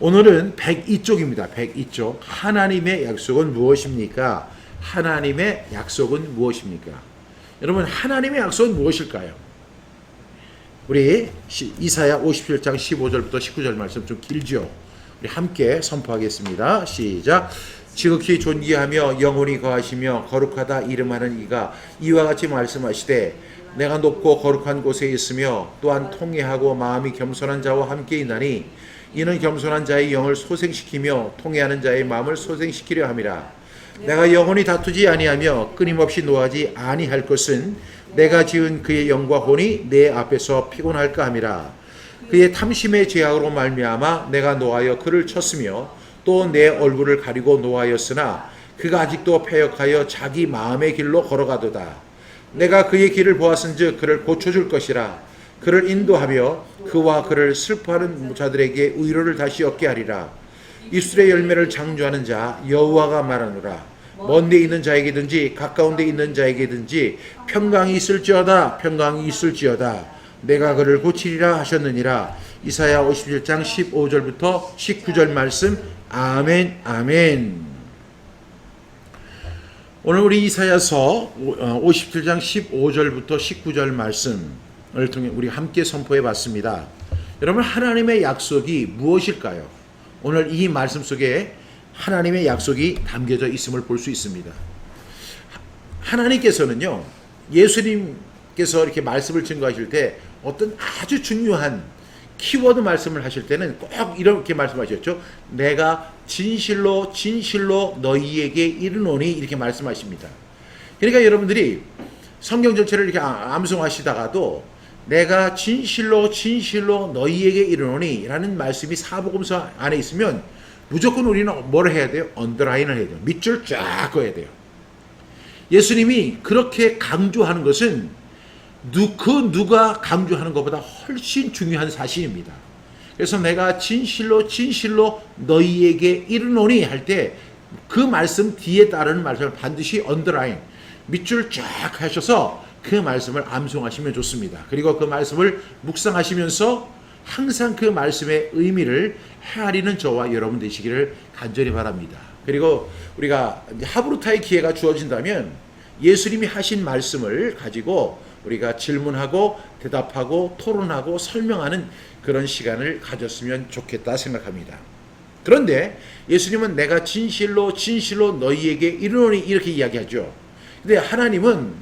오늘은 102쪽입니다. 102쪽. 하나님의 약속은 무엇입니까? 하나님의 약속은 무엇입니까? 여러분, 하나님의 약속은 무엇일까요? 우리 이사야 57장 15절부터 19절 말씀 좀 길죠? 우리 함께 선포하겠습니다. 시작. 지극히 존귀하며 영원히 거하시며 거룩하다 이름하는 이가 이와 같이 말씀하시되 내가 높고 거룩한 곳에 있으며 또한 통회하고 마음이 겸손한 자와 함께 있나니 이는 겸손한 자의 영을 소생시키며 통회하는 자의 마음을 소생시키려 함이라. 내가 영원히 다투지 아니하며 끊임없이 노하지 아니할 것은 내가 지은 그의 영과 혼이 내 앞에서 피곤할까 함이라. 그의 탐심의 죄악으로 말미암아 내가 노하여 그를 쳤으며 또 내 얼굴을 가리고 노하였으나 그가 아직도 패역하여 자기 마음의 길로 걸어가도다. 내가 그의 길을 보았은즉 그를 고쳐줄 것이라. 그를 인도하며 그와 그를 슬퍼하는 자들에게 의로를 다시 얻게 하리라. 입술의 열매를 창조하는 자 여호와가 말하노라. 먼 데 있는 자에게든지 가까운 데 있는 자에게든지 평강이 있을지어다. 평강이 있을지어다. 내가 그를 고치리라 하셨느니라. 이사야 57장 15절부터 19절 말씀. 아멘 아멘. 오늘 우리 이사야서 57장 15절부터 19절 말씀을 통해 우리 함께 선포해 봤습니다. 여러분, 하나님의 약속이 무엇일까요? 오늘 이 말씀 속에 하나님의 약속이 담겨져 있음을 볼 수 있습니다. 하나님께서는요, 예수님께서 이렇게 말씀을 증거하실 때 어떤 아주 중요한 키워드 말씀을 하실 때는 꼭 이렇게 말씀하셨죠. 내가 진실로 진실로 너희에게 이르노니 이렇게 말씀하십니다. 그러니까 여러분들이 성경 전체를 이렇게 암송하시다가도 내가 진실로 진실로 너희에게 이르노니 라는 말씀이 사복음서 안에 있으면 무조건 우리는 뭘 해야 돼요? 언더라인을 해야 돼요. 밑줄 쫙 그어야 돼요. 예수님이 그렇게 강조하는 것은 누가 강조하는 것보다 훨씬 중요한 사실입니다. 그래서 내가 진실로 진실로 너희에게 이르노니 할 때 그 말씀 뒤에 따르는 말씀을 반드시 언더라인, 밑줄 쫙 하셔서 그 말씀을 암송하시면 좋습니다. 그리고 그 말씀을 묵상하시면서 항상 그 말씀의 의미를 헤아리는 저와 여러분 되시기를 간절히 바랍니다. 그리고 우리가 하브루타의 기회가 주어진다면 예수님이 하신 말씀을 가지고 우리가 질문하고 대답하고 토론하고 설명하는 그런 시간을 가졌으면 좋겠다 생각합니다. 그런데 예수님은 내가 진실로 진실로 너희에게 이르노니 이렇게 이야기하죠. 근데 하나님은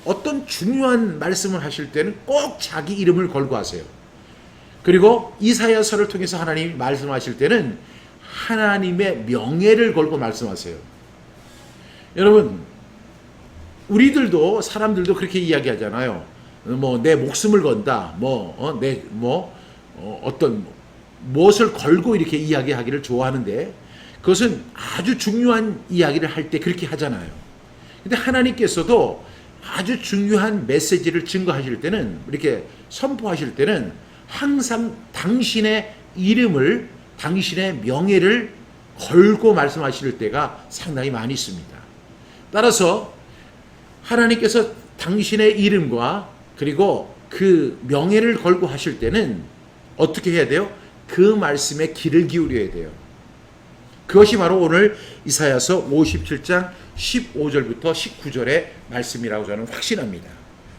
어떤 중요한 말씀을 하실 때는 꼭 자기 이름을 걸고 하세요. 그리고 이사야서를 통해서 하나님이 말씀하실 때는 하나님의 명예를 걸고 말씀하세요. 여러분, 우리들도 사람들도 그렇게 이야기하잖아요. 뭐 내 목숨을 건다. 어떤 무엇을 걸고 이렇게 이야기하기를 좋아하는데 그것은 아주 중요한 이야기를 할 때 그렇게 하잖아요. 근데 하나님께서도 아주 중요한 메시지를 증거하실 때는 이렇게 선포하실 때는 항상 당신의 이름을 당신의 명예를 걸고 말씀하실 때가 상당히 많이 있습니다. 따라서 하나님께서 당신의 이름과 그리고 그 명예를 걸고 하실 때는 어떻게 해야 돼요? 그 말씀에 귀를 기울여야 돼요. 그것이 바로 오늘 이사야서 57장 15절부터 19절의 말씀이라고 저는 확신합니다.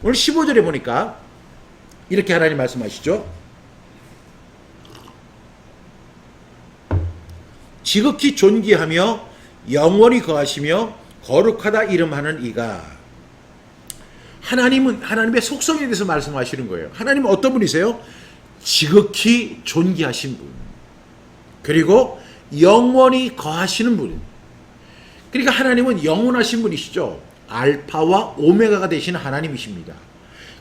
오늘 15절에 보니까 이렇게 하나님 말씀하시죠. 지극히 존귀하며 영원히 거하시며 거룩하다 이름하는 이가. 하나님은 하나님의 속성에 대해서 말씀하시는 거예요. 하나님은 어떤 분이세요? 지극히 존귀하신 분. 그리고 영원히 거하시는 분. 그러니까 하나님은 영원하신 분이시죠. 알파와 오메가가 되시는 하나님이십니다.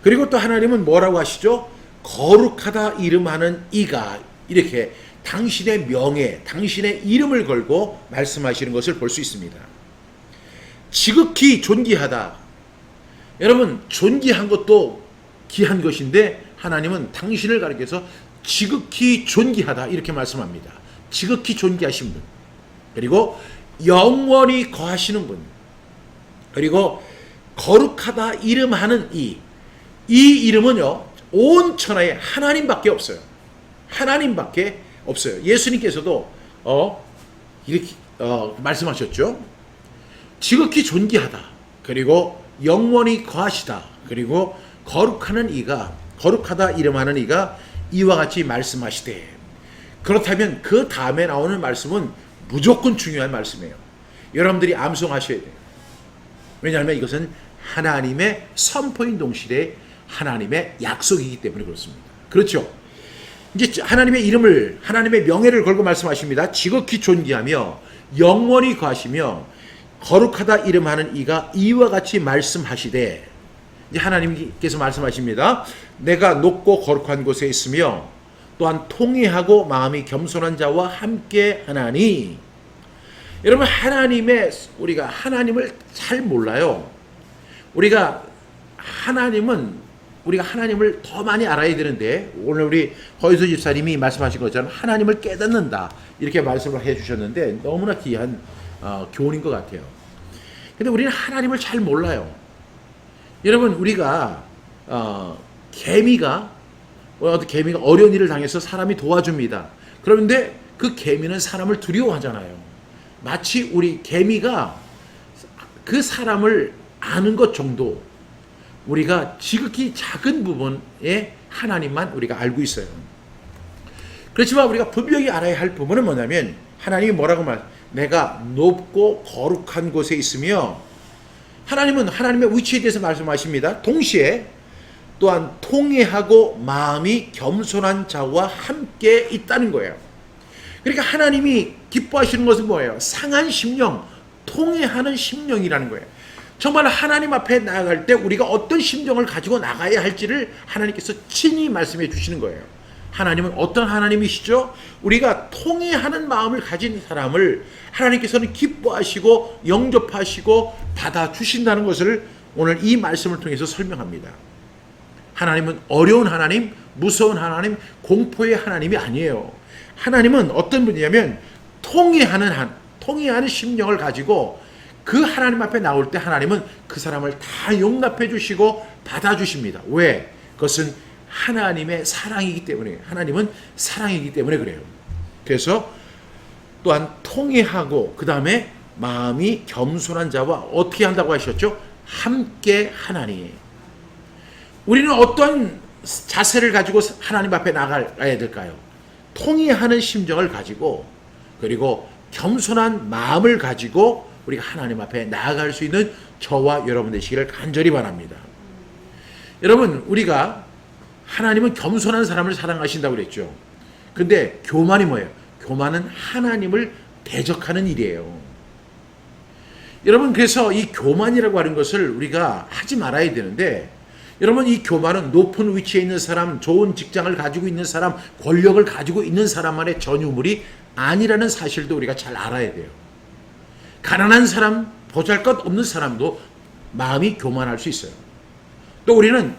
그리고 또 하나님은 뭐라고 하시죠? 거룩하다 이름하는 이가 이렇게 당신의 명예, 당신의 이름을 걸고 말씀하시는 것을 볼 수 있습니다. 지극히 존귀하다. 여러분, 존귀한 것도 귀한 것인데 하나님은 당신을 가리켜서 지극히 존귀하다 이렇게 말씀합니다. 지극히 존귀하신 분, 그리고 영원히 거하시는 분, 그리고 거룩하다 이름하는 이 이름은요 온 천하에 하나님밖에 없어요. 하나님밖에 없어요. 예수님께서도 이렇게 말씀하셨죠. 지극히 존귀하다. 그리고 영원히 거하시다. 그리고 거룩하다 이름하는 이가 이와 같이 말씀하시되. 그렇다면 그 다음에 나오는 말씀은 무조건 중요한 말씀이에요. 여러분들이 암송하셔야 돼요. 왜냐하면 이것은 하나님의 선포인 동시에 하나님의 약속이기 때문에 그렇습니다. 그렇죠? 이제 하나님의 이름을, 하나님의 명예를 걸고 말씀하십니다. 지극히 존귀하며 영원히 거하시며 거룩하다 이름하는 이가 이와 같이 말씀하시되. 이제 하나님께서 말씀하십니다. 내가 높고 거룩한 곳에 있으며 또한 통회하고 마음이 겸손한 자와 함께 하나니. 여러분, 우리가 하나님을 잘 몰라요. 우리가 하나님을 더 많이 알아야 되는데, 오늘 우리 허유수 집사님이 말씀하신 것처럼 하나님을 깨닫는다 이렇게 말씀을 해주셨는데 너무나 귀한 교훈인 것 같아요. 근데 우리는 하나님을 잘 몰라요. 여러분, 우리가 개미가 어려운 일을 당해서 사람이 도와줍니다. 그런데 그 개미는 사람을 두려워하잖아요. 마치 우리 개미가 그 사람을 아는 것 정도, 우리가 지극히 작은 부분에 하나님만 우리가 알고 있어요. 그렇지만 우리가 분명히 알아야 할 부분은 뭐냐면, 하나님이 뭐라고 내가 높고 거룩한 곳에 있으며, 하나님은 하나님의 위치에 대해서 말씀하십니다. 동시에 또한 통회하고 마음이 겸손한 자와 함께 있다는 거예요. 그러니까 하나님이 기뻐하시는 것은 뭐예요? 상한 심령, 통회하는 심령이라는 거예요. 정말 하나님 앞에 나아갈 때 우리가 어떤 심정을 가지고 나가야 할지를 하나님께서 친히 말씀해 주시는 거예요. 하나님은 어떤 하나님이시죠? 우리가 통회하는 마음을 가진 사람을 하나님께서는 기뻐하시고 영접하시고 받아주신다는 것을 오늘 이 말씀을 통해서 설명합니다. 하나님은 어려운 하나님, 무서운 하나님, 공포의 하나님이 아니에요. 하나님은 어떤 분이냐면 통회하는 심령을 가지고 그 하나님 앞에 나올 때 하나님은 그 사람을 다 용납해 주시고 받아주십니다. 왜? 그것은 하나님의 사랑이기 때문에, 하나님은 사랑이기 때문에 그래요. 그래서 또한 통회하고 그 다음에 마음이 겸손한 자와 어떻게 한다고 하셨죠? 함께 하나니. 우리는 어떤 자세를 가지고 하나님 앞에 나가야 될까요? 통회하는 심정을 가지고, 그리고 겸손한 마음을 가지고 우리가 하나님 앞에 나아갈 수 있는 저와 여러분 되시기를 간절히 바랍니다. 여러분, 우리가 하나님은 겸손한 사람을 사랑하신다고 그랬죠. 근데 교만이 뭐예요? 교만은 하나님을 대적하는 일이에요. 여러분, 그래서 이 교만이라고 하는 것을 우리가 하지 말아야 되는데, 여러분, 이 교만은 높은 위치에 있는 사람, 좋은 직장을 가지고 있는 사람, 권력을 가지고 있는 사람만의 전유물이 아니라는 사실도 우리가 잘 알아야 돼요. 가난한 사람, 보잘것없는 사람도 마음이 교만할 수 있어요. 또 우리는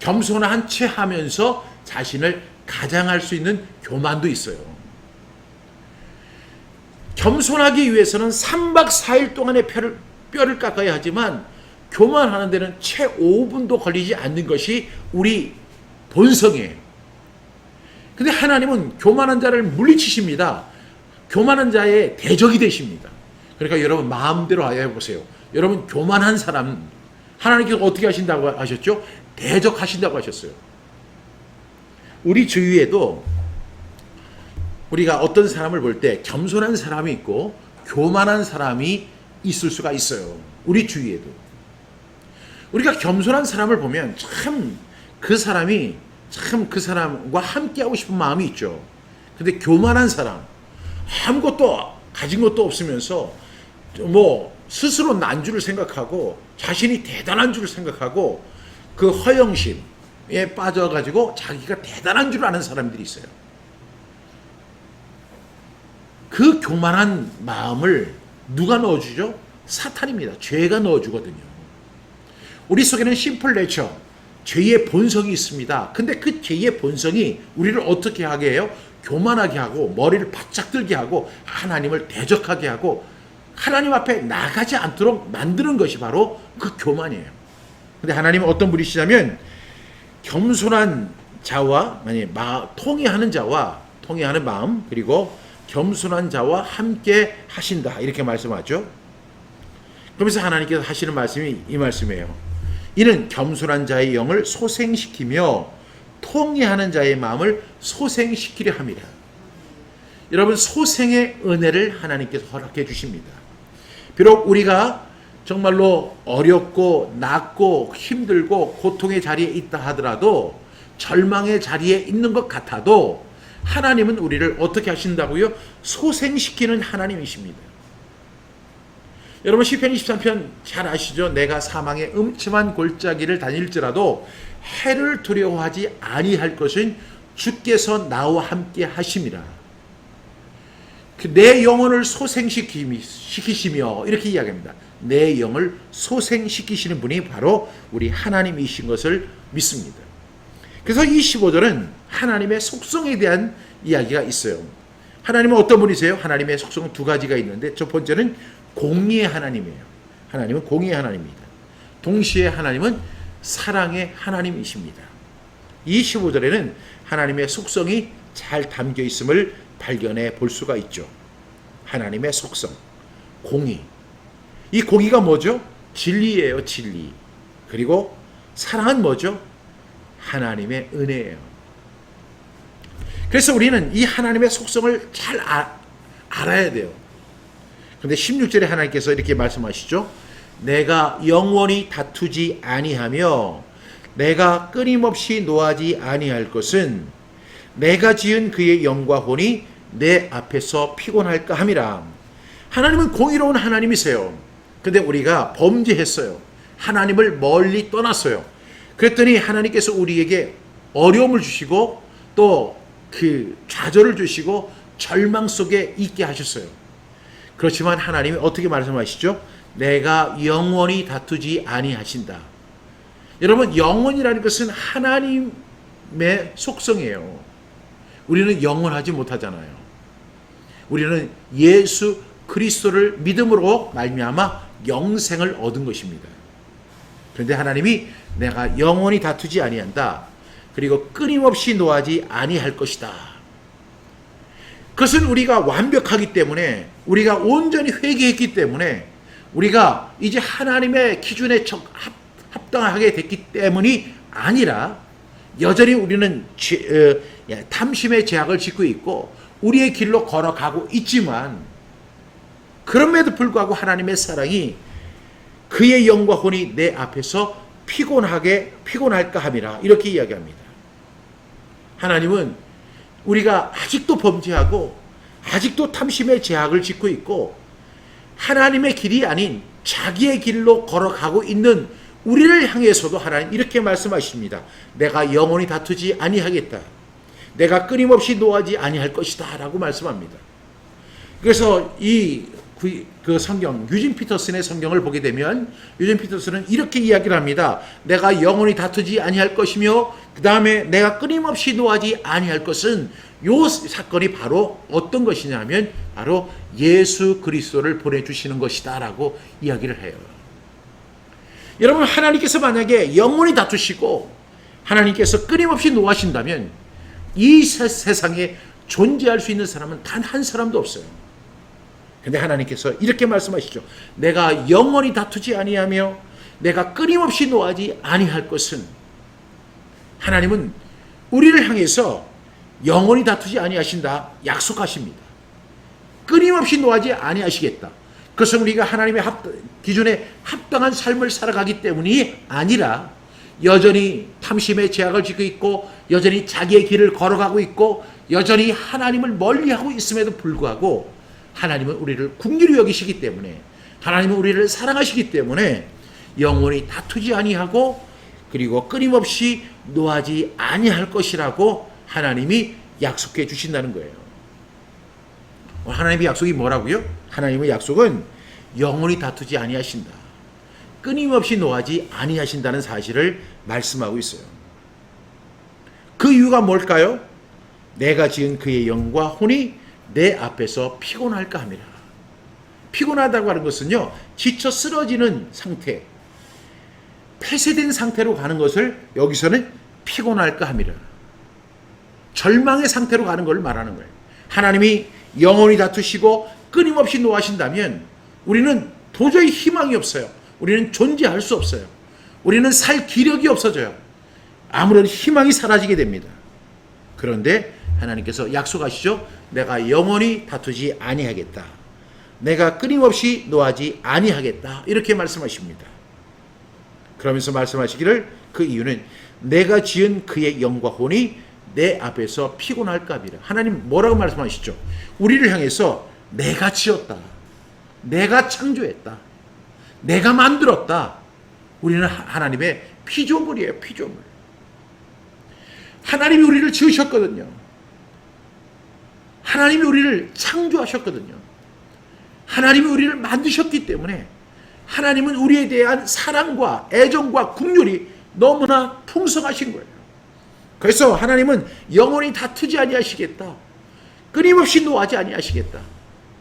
겸손한 채 하면서 자신을 가장할 수 있는 교만도 있어요. 겸손하기 위해서는 3박 4일 동안의 뼈를 깎아야 하지만, 교만하는 데는 채 5분도 걸리지 않는 것이 우리 본성이에요. 근데 하나님은 교만한 자를 물리치십니다. 교만한 자의 대적이 되십니다. 그러니까 여러분, 마음대로 해보세요. 여러분, 교만한 사람 하나님께서 어떻게 하신다고 하셨죠? 대적하신다고 하셨어요. 우리 주위에도 우리가 어떤 사람을 볼 때 겸손한 사람이 있고 교만한 사람이 있을 수가 있어요. 우리 주위에도. 우리가 겸손한 사람을 보면 그 사람과 함께하고 싶은 마음이 있죠. 근데 교만한 사람, 아무것도 가진 것도 없으면서 스스로 난 줄을 생각하고 자신이 대단한 줄을 생각하고 그 허영심에 빠져가지고 자기가 대단한 줄 아는 사람들이 있어요. 그 교만한 마음을 누가 넣어주죠? 사탄입니다. 죄가 넣어주거든요. 우리 속에는 심플 내처, 죄의 본성이 있습니다. 근데 그 죄의 본성이 우리를 어떻게 하게 해요? 교만하게 하고 머리를 바짝 들게 하고 하나님을 대적하게 하고 하나님 앞에 나가지 않도록 만드는 것이 바로 그 교만이에요. 근데 하나님은 어떤 분이시냐면 겸손한 자와 통회하는 자와 통해하는 마음, 그리고 겸손한 자와 함께 하신다, 이렇게 말씀하죠. 그러면서 하나님께서 하시는 말씀이 이 말씀이에요. 이는 겸손한 자의 영을 소생시키며 통해하는 자의 마음을 소생시키려 함이라. 여러분, 소생의 은혜를 하나님께서 허락해 주십니다. 비록 우리가 정말로 어렵고 낮고 힘들고 고통의 자리에 있다 하더라도, 절망의 자리에 있는 것 같아도 하나님은 우리를 어떻게 하신다고요? 소생시키는 하나님이십니다. 여러분, 시편 23편 잘 아시죠? 내가 사망의 음침한 골짜기를 다닐지라도 해를 두려워하지 아니할 것은 주께서 나와 함께 하심이라. 내 영혼을 소생시키시며, 이렇게 이야기합니다. 내 영을 소생시키시는 분이 바로 우리 하나님이신 것을 믿습니다. 그래서 이 15절은 하나님의 속성에 대한 이야기가 있어요. 하나님은 어떤 분이세요? 하나님의 속성은 두 가지가 있는데, 첫 번째는 공의의 하나님이에요. 하나님은 공의의 하나님입니다. 동시에 하나님은 사랑의 하나님이십니다. 이 15절에는 하나님의 속성이 잘 담겨 있음을 발견해 볼 수가 있죠. 하나님의 속성, 공의. 이 공의가 뭐죠? 진리예요, 진리. 그리고 사랑은 뭐죠? 하나님의 은혜예요. 그래서 우리는 이 하나님의 속성을 잘 알아야 돼요. 그런데 16절에 하나님께서 이렇게 말씀하시죠. 내가 영원히 다투지 아니하며 내가 끊임없이 노하지 아니할 것은 내가 지은 그의 영과 혼이 내 앞에서 피곤할까 함이라. 하나님은 공의로운 하나님이세요. 그런데 우리가 범죄했어요. 하나님을 멀리 떠났어요. 그랬더니 하나님께서 우리에게 어려움을 주시고 또 그 좌절을 주시고 절망 속에 있게 하셨어요. 그렇지만 하나님이 어떻게 말씀하시죠? 내가 영원히 다투지 아니하신다. 여러분, 영원이라는 것은 하나님의 속성이에요. 우리는 영원하지 못하잖아요. 우리는 예수 그리스도를 믿음으로 말미암아 영생을 얻은 것입니다. 그런데 하나님이 내가 영원히 다투지 아니한다. 그리고 끊임없이 노하지 아니할 것이다. 그것은 우리가 완벽하기 때문에, 우리가 온전히 회개했기 때문에, 우리가 이제 하나님의 기준에 합당하게 됐기 때문이 아니라, 여전히 우리는 탐심의 죄악을 짓고 있고 우리의 길로 걸어가고 있지만, 그럼에도 불구하고 하나님의 사랑이 그의 영과 혼이 내 앞에서 피곤할까 함이라, 이렇게 이야기합니다. 하나님은 우리가 아직도 범죄하고 아직도 탐심의 죄악을 짓고 있고 하나님의 길이 아닌 자기의 길로 걸어가고 있는 우리를 향해서도 하나님 이렇게 말씀하십니다. 내가 영원히 다투지 아니하겠다. 내가 끊임없이 노하지 아니할 것이다 라고 말씀합니다. 그래서 그 성경, 유진 피터슨의 성경을 보게 되면 유진 피터슨은 이렇게 이야기를 합니다. 내가 영원히 다투지 아니할 것이며 그 다음에 내가 끊임없이 노하지 아니할 것은, 요 사건이 바로 어떤 것이냐면 바로 예수 그리스도를 보내주시는 것이다 라고 이야기를 해요. 여러분, 하나님께서 만약에 영원히 다투시고 하나님께서 끊임없이 노하신다면 이 세상에 존재할 수 있는 사람은 단 한 사람도 없어요. 근데 하나님께서 이렇게 말씀하시죠. 내가 영원히 다투지 아니하며 내가 끊임없이 노하지 아니할 것은, 하나님은 우리를 향해서 영원히 다투지 아니하신다 약속하십니다. 끊임없이 노하지 아니하시겠다. 그것은 우리가 하나님의 기준에 합당한 삶을 살아가기 때문이 아니라 여전히 탐심의 죄악을 짓고 있고 여전히 자기의 길을 걸어가고 있고 여전히 하나님을 멀리하고 있음에도 불구하고 하나님은 우리를 긍휼히 여기시기 때문에, 하나님은 우리를 사랑하시기 때문에 영원히 다투지 아니하고 그리고 끊임없이 노하지 아니할 것이라고 하나님이 약속해 주신다는 거예요. 하나님의 약속이 뭐라고요? 하나님의 약속은 영원히 다투지 아니하신다. 끊임없이 노하지 아니하신다는 사실을 말씀하고 있어요. 그 이유가 뭘까요? 내가 지은 그의 영과 혼이 내 앞에서 피곤할까 함이라. 피곤하다고 하는 것은요, 지쳐 쓰러지는 상태, 폐쇄된 상태로 가는 것을 여기서는 피곤할까 함이라. 절망의 상태로 가는 걸 말하는 거예요. 하나님이 영원히 다투시고 끊임없이 노하신다면 우리는 도저히 희망이 없어요. 우리는 존재할 수 없어요. 우리는 살 기력이 없어져요. 아무런 희망이 사라지게 됩니다. 그런데 하나님께서 약속하시죠. 내가 영원히 다투지 아니하겠다. 내가 끊임없이 노하지 아니하겠다. 이렇게 말씀하십니다. 그러면서 말씀하시기를 그 이유는 내가 지은 그의 영과 혼이 내 앞에서 피곤할까비라. 하나님 뭐라고 말씀하시죠? 우리를 향해서 내가 지었다. 내가 창조했다. 내가 만들었다. 우리는 하나님의 피조물이에요. 피조물. 하나님이 우리를 지으셨거든요. 하나님이 우리를 창조하셨거든요. 하나님이 우리를 만드셨기 때문에 하나님은 우리에 대한 사랑과 애정과 긍휼이 너무나 풍성하신 거예요. 그래서 하나님은 영원히 다투지 아니하시겠다. 끊임없이 노하지 아니하시겠다.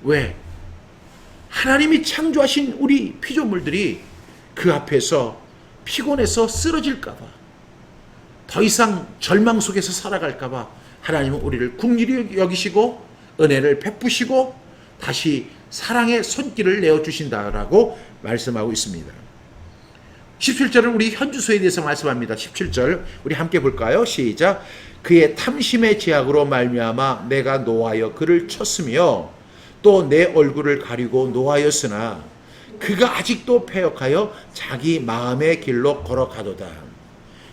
왜? 하나님이 창조하신 우리 피조물들이 그 앞에서 피곤해서 쓰러질까 봐, 더 이상 절망 속에서 살아갈까 봐 하나님은 우리를 긍휼히 여기시고 은혜를 베푸시고 다시 사랑의 손길을 내어주신다라고 말씀하고 있습니다. 17절은 우리 현주소에 대해서 말씀합니다. 17절 우리 함께 볼까요? 시작. 그의 탐심의 제약으로 말미암아 내가 노하여 그를 쳤으며 또 내 얼굴을 가리고 노하였으나 그가 아직도 패역하여 자기 마음의 길로 걸어가도다.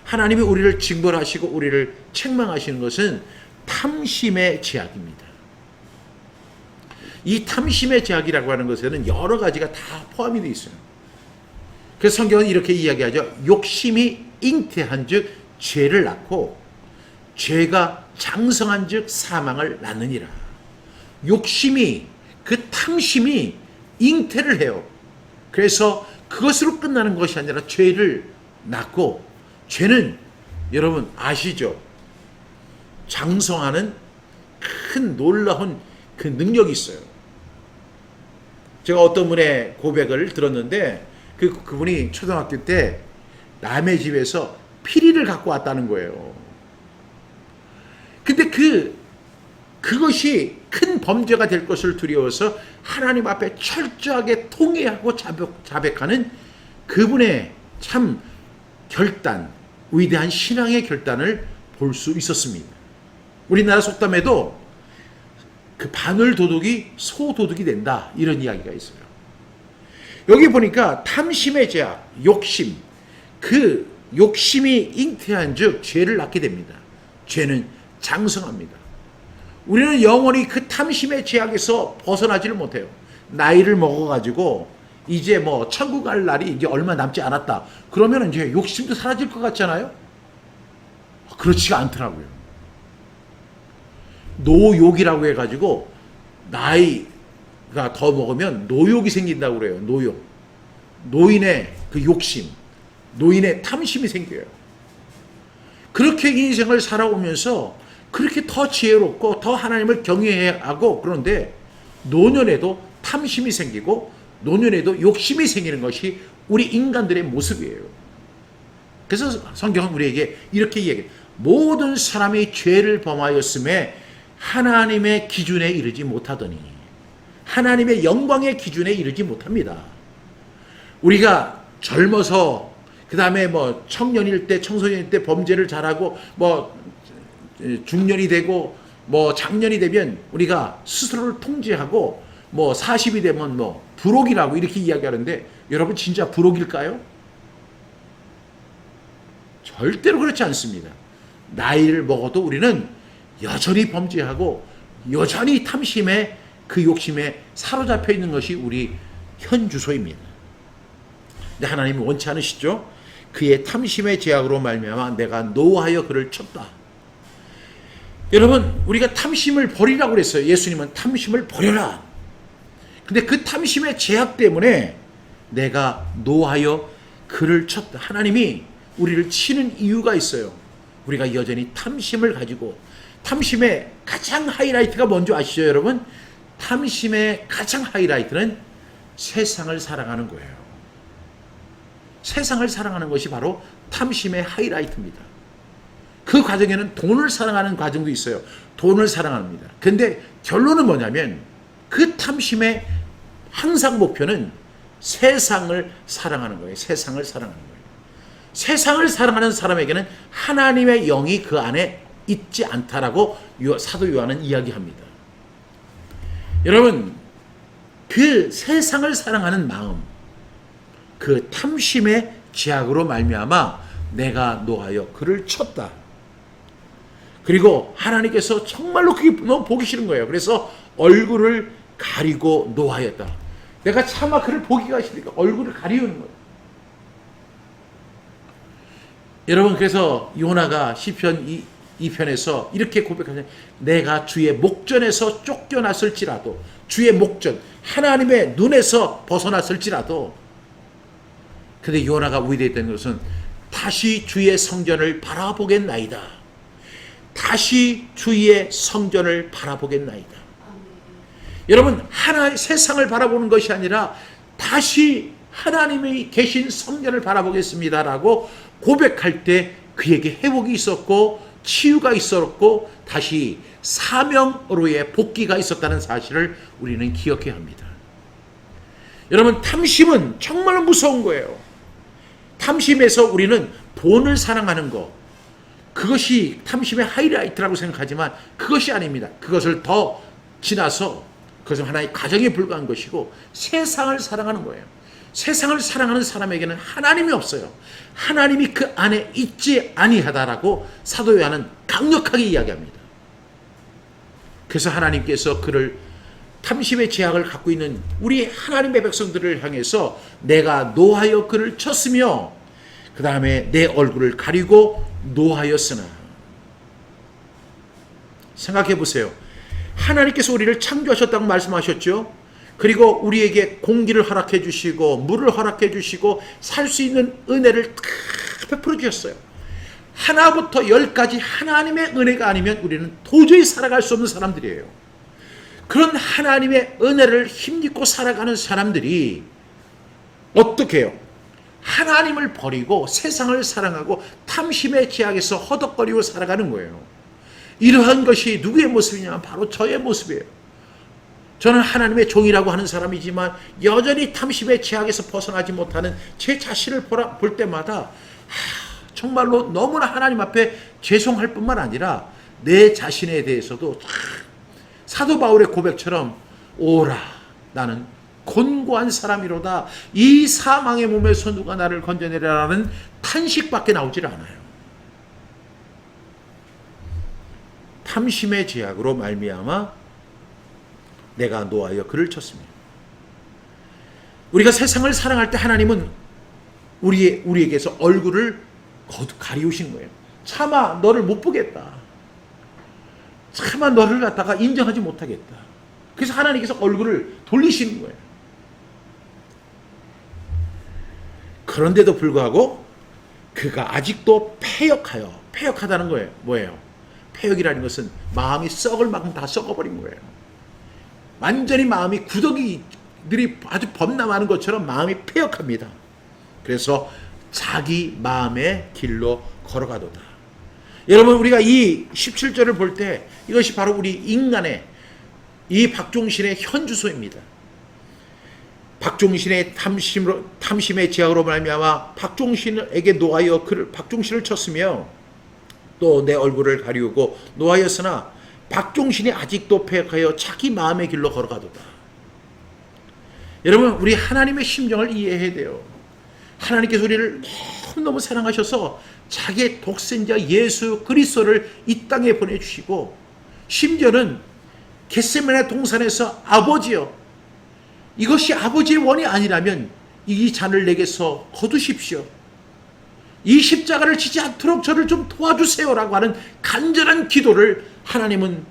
하나님이 우리를 징벌하시고 우리를 책망하시는 것은 탐심의 제약입니다. 이 탐심의 제약이라고 하는 것에는 여러 가지가 다 포함이 되어 있어요. 그래서 성경은 이렇게 이야기하죠. 욕심이 잉태한 즉 죄를 낳고 죄가 장성한 즉 사망을 낳느니라. 욕심이, 그 탐심이 잉태를 해요. 그래서 그것으로 끝나는 것이 아니라 죄를 낳고, 죄는 여러분 아시죠? 장성하는 큰 놀라운 그 능력이 있어요. 제가 어떤 분의 고백을 들었는데 그분이 초등학교 때 남의 집에서 피리를 갖고 왔다는 거예요. 근데 그것이 큰 범죄가 될 것을 두려워서 하나님 앞에 철저하게 통회하고 자백하는 그분의 참 결단, 위대한 신앙의 결단을 볼 수 있었습니다. 우리나라 속담에도 그 바늘 도둑이 소 도둑이 된다, 이런 이야기가 있어요. 여기 보니까 탐심의 제약, 욕심, 그 욕심이 잉태한 즉 죄를 낳게 됩니다. 죄는 장성합니다. 우리는 영원히 그 탐심의 제약에서 벗어나지를 못해요. 나이를 먹어가지고 이제 뭐 천국 갈 날이 이제 얼마 남지 않았다. 그러면 이제 욕심도 사라질 것 같잖아요. 그렇지가 않더라고요. 노욕이라고 해가지고 나이가 더 먹으면 노욕이 생긴다고 그래요. 노욕. 노인의 그 욕심, 노인의 탐심이 생겨요. 그렇게 인생을 살아오면서 그렇게 더 지혜롭고 더 하나님을 경외해야 하고, 그런데 노년에도 탐심이 생기고 노년에도 욕심이 생기는 것이 우리 인간들의 모습이에요. 그래서 성경은 우리에게 이렇게 이야기해요. 모든 사람이 죄를 범하였음에 하나님의 기준에 이르지 못하더니, 하나님의 영광의 기준에 이르지 못합니다. 우리가 젊어서 그 다음에 뭐 청년일 때, 청소년일 때 범죄를 잘하고 뭐 중년이 되고 뭐 장년이 되면 우리가 스스로를 통제하고 뭐 40이 되면 뭐 부록이라고 이렇게 이야기하는데, 여러분 진짜 부록일까요? 절대로 그렇지 않습니다. 나이를 먹어도 우리는 여전히 범죄하고 여전히 탐심에, 그 욕심에 사로잡혀 있는 것이 우리 현 주소입니다. 근데 하나님이 원치 않으시죠? 그의 탐심의 제약으로 말미암아 내가 노하여 그를 쳤다. 여러분, 우리가 탐심을 버리라고 그랬어요. 예수님은 탐심을 버려라. 근데 그 탐심의 제약 때문에 내가 노하여 그를 쳤다. 하나님이 우리를 치는 이유가 있어요. 우리가 여전히 탐심을 가지고, 탐심의 가장 하이라이트가 뭔지 아시죠, 여러분? 탐심의 가장 하이라이트는 세상을 사랑하는 거예요. 세상을 사랑하는 것이 바로 탐심의 하이라이트입니다. 그 과정에는 돈을 사랑하는 과정도 있어요. 돈을 사랑합니다. 근데 결론은 뭐냐면 그 탐심의 항상 목표는 세상을 사랑하는 거예요. 세상을 사랑하는 거예요. 세상을 사랑하는 사람에게는 하나님의 영이 그 안에 있지 않다라고 사도 요한은 이야기합니다. 여러분, 그 세상을 사랑하는 마음, 그 탐심의 죄악으로 말미암아 내가 노하여 그를 쳤다. 그리고 하나님께서 정말로 그게 너무 보기 싫은 거예요. 그래서 얼굴을 가리고 노하였다. 내가 차마 그를 보기가 싫으니까 얼굴을 가리우는 거예요. 여러분, 그래서 요나가 시편 2편에서 이렇게 고백하잖아요. 내가 주의 목전에서 쫓겨났을지라도, 주의 목전, 하나님의 눈에서 벗어났을지라도, 근데 요나가 위대했던 것은 다시 주의 성전을 바라보겠나이다. 다시 주의 성전을 바라보겠나이다. 여러분, 세상을 바라보는 것이 아니라 다시 하나님이 계신 성전을 바라보겠습니다라고 고백할 때 그에게 회복이 있었고 치유가 있었고 다시 사명으로의 복귀가 있었다는 사실을 우리는 기억해야 합니다. 여러분, 탐심은 정말 무서운 거예요. 탐심에서 우리는 돈을 사랑하는 것, 그것이 탐심의 하이라이트라고 생각하지만 그것이 아닙니다. 그것을 더 지나서 그것은 하나의 가정에 불과한 것이고 세상을 사랑하는 거예요. 세상을 사랑하는 사람에게는 하나님이 없어요. 하나님이 그 안에 있지 아니하다라고 사도 요한은 강력하게 이야기합니다. 그래서 하나님께서 그를 탐심의 죄악을 갖고 있는 우리 하나님의 백성들을 향해서 내가 노하여 그를 쳤으며 그 다음에 내 얼굴을 가리고 노하였으나. 생각해 보세요. 하나님께서 우리를 창조하셨다고 말씀하셨죠. 그리고 우리에게 공기를 허락해 주시고 물을 허락해 주시고 살 수 있는 은혜를 다 베풀어 주셨어요. 하나부터 열까지 하나님의 은혜가 아니면 우리는 도저히 살아갈 수 없는 사람들이에요. 그런 하나님의 은혜를 힘입고 살아가는 사람들이 어떻게 해요? 하나님을 버리고 세상을 사랑하고 탐심의 죄악에서 허덕거리고 살아가는 거예요. 이러한 것이 누구의 모습이냐면 바로 저의 모습이에요. 저는 하나님의 종이라고 하는 사람이지만 여전히 탐심의 죄악에서 벗어나지 못하는 제 자신을 볼 때마다 정말로 너무나 하나님 앞에 죄송할 뿐만 아니라 내 자신에 대해서도 사도 바울의 고백처럼 오라 나는 곤고한 사람이로다. 이 사망의 몸에서 누가 나를 건져내리라는 탄식밖에 나오질 않아요. 탐심의 죄악으로 말미암아 내가 노하여 그를 쳤습니다. 우리가 세상을 사랑할 때 하나님은 우리에게서 얼굴을 가리우신 거예요. 차마 너를 못 보겠다. 차마 너를 갖다가 인정하지 못하겠다. 그래서 하나님께서 얼굴을 돌리시는 거예요. 그런데도 불구하고 그가 아직도 패역하다는 거예요. 뭐예요? 패역이라는 것은 마음이 썩을 만큼 다 썩어버린 거예요. 완전히 마음이 구더기들이 아주 범람하는 것처럼 마음이 패역합니다. 그래서 자기 마음의 길로 걸어가도다. 여러분, 우리가 이 17절을 볼 때 이것이 바로 우리 인간의 이 박종신의 현주소입니다. 박종신의 탐심의 죄악으로 말미암아 박종신에게 노하여 박종신을 쳤으며 또 내 얼굴을 가리우고 노하였으나 박종신이 아직도 패역하여 자기 마음의 길로 걸어가도다. 여러분, 우리 하나님의 심정을 이해해야 돼요. 하나님께서 우리를 너무너무 사랑하셔서 자기의 독생자 예수 그리스도를 이 땅에 보내주시고 심지어는 겟세마네 동산에서 아버지여, 이것이 아버지의 원이 아니라면 이 잔을 내게서 거두십시오. 이 십자가를 지지 않도록 저를 좀 도와주세요라고 하는 간절한 기도를 하나님은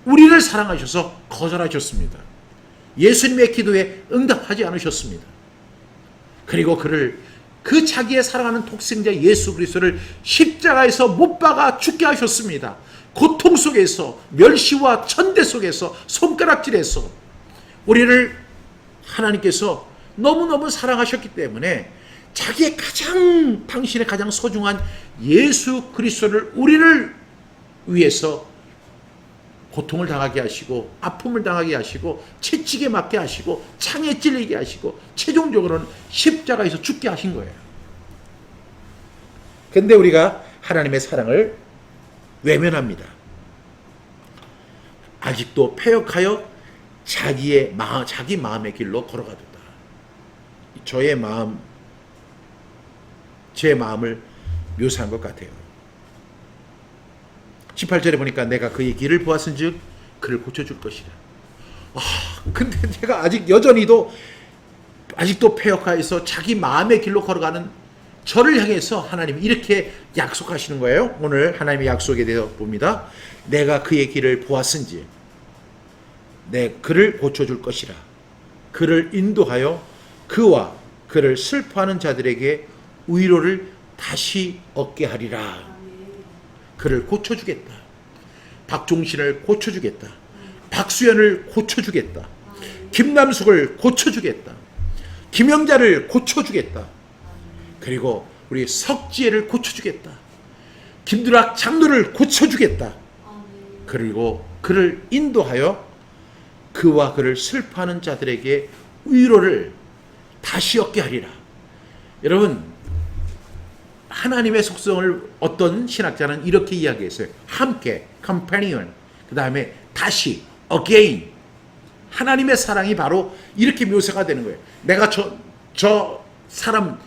우리를 사랑하셔서 거절하셨습니다. 예수님의 기도에 응답하지 않으셨습니다. 그리고 그 자기의 사랑하는 독생자 예수 그리스도를 십자가에서 못 박아 죽게 하셨습니다. 고통 속에서, 멸시와 천대 속에서, 손가락질에서 우리를 하나님께서 너무너무 사랑하셨기 때문에 자기의 당신의 가장 소중한 예수 그리스도를 우리를 위해서 고통을 당하게 하시고 아픔을 당하게 하시고 채찍에 맞게 하시고 창에 찔리게 하시고 최종적으로는 십자가에서 죽게 하신 거예요. 근데 우리가 하나님의 사랑을 외면합니다. 아직도 패역하여 자기 마음의 길로 걸어가도다. 제 마음을 묘사한 것 같아요. 18절에 보니까 내가 그의 길을 보았은즉 그를 고쳐줄 것이라. 근데 제가 아직도 패역하여서 자기 마음의 길로 걸어가는 저를 향해서 하나님이 이렇게 약속하시는 거예요. 오늘 하나님의 약속에 대해서 봅니다. 내가 그의 길을 보았은지 그를 고쳐줄 것이라. 그를 인도하여 그와 그를 슬퍼하는 자들에게 위로를 다시 얻게 하리라. 그를 고쳐주겠다. 박종신을 고쳐주겠다. 박수현을 고쳐주겠다. 김남숙을 고쳐주겠다. 김영자를 고쳐주겠다. 그리고 우리 석지혜를 고쳐주겠다. 김두락 장로를 고쳐주겠다. 그리고 그를 인도하여 그와 그를 슬퍼하는 자들에게 위로를 다시 얻게 하리라. 여러분, 하나님의 속성을 어떤 신학자는 이렇게 이야기했어요. 함께, companion. 그 다음에 다시, again. 하나님의 사랑이 바로 이렇게 묘사가 되는 거예요. 내가 저 사람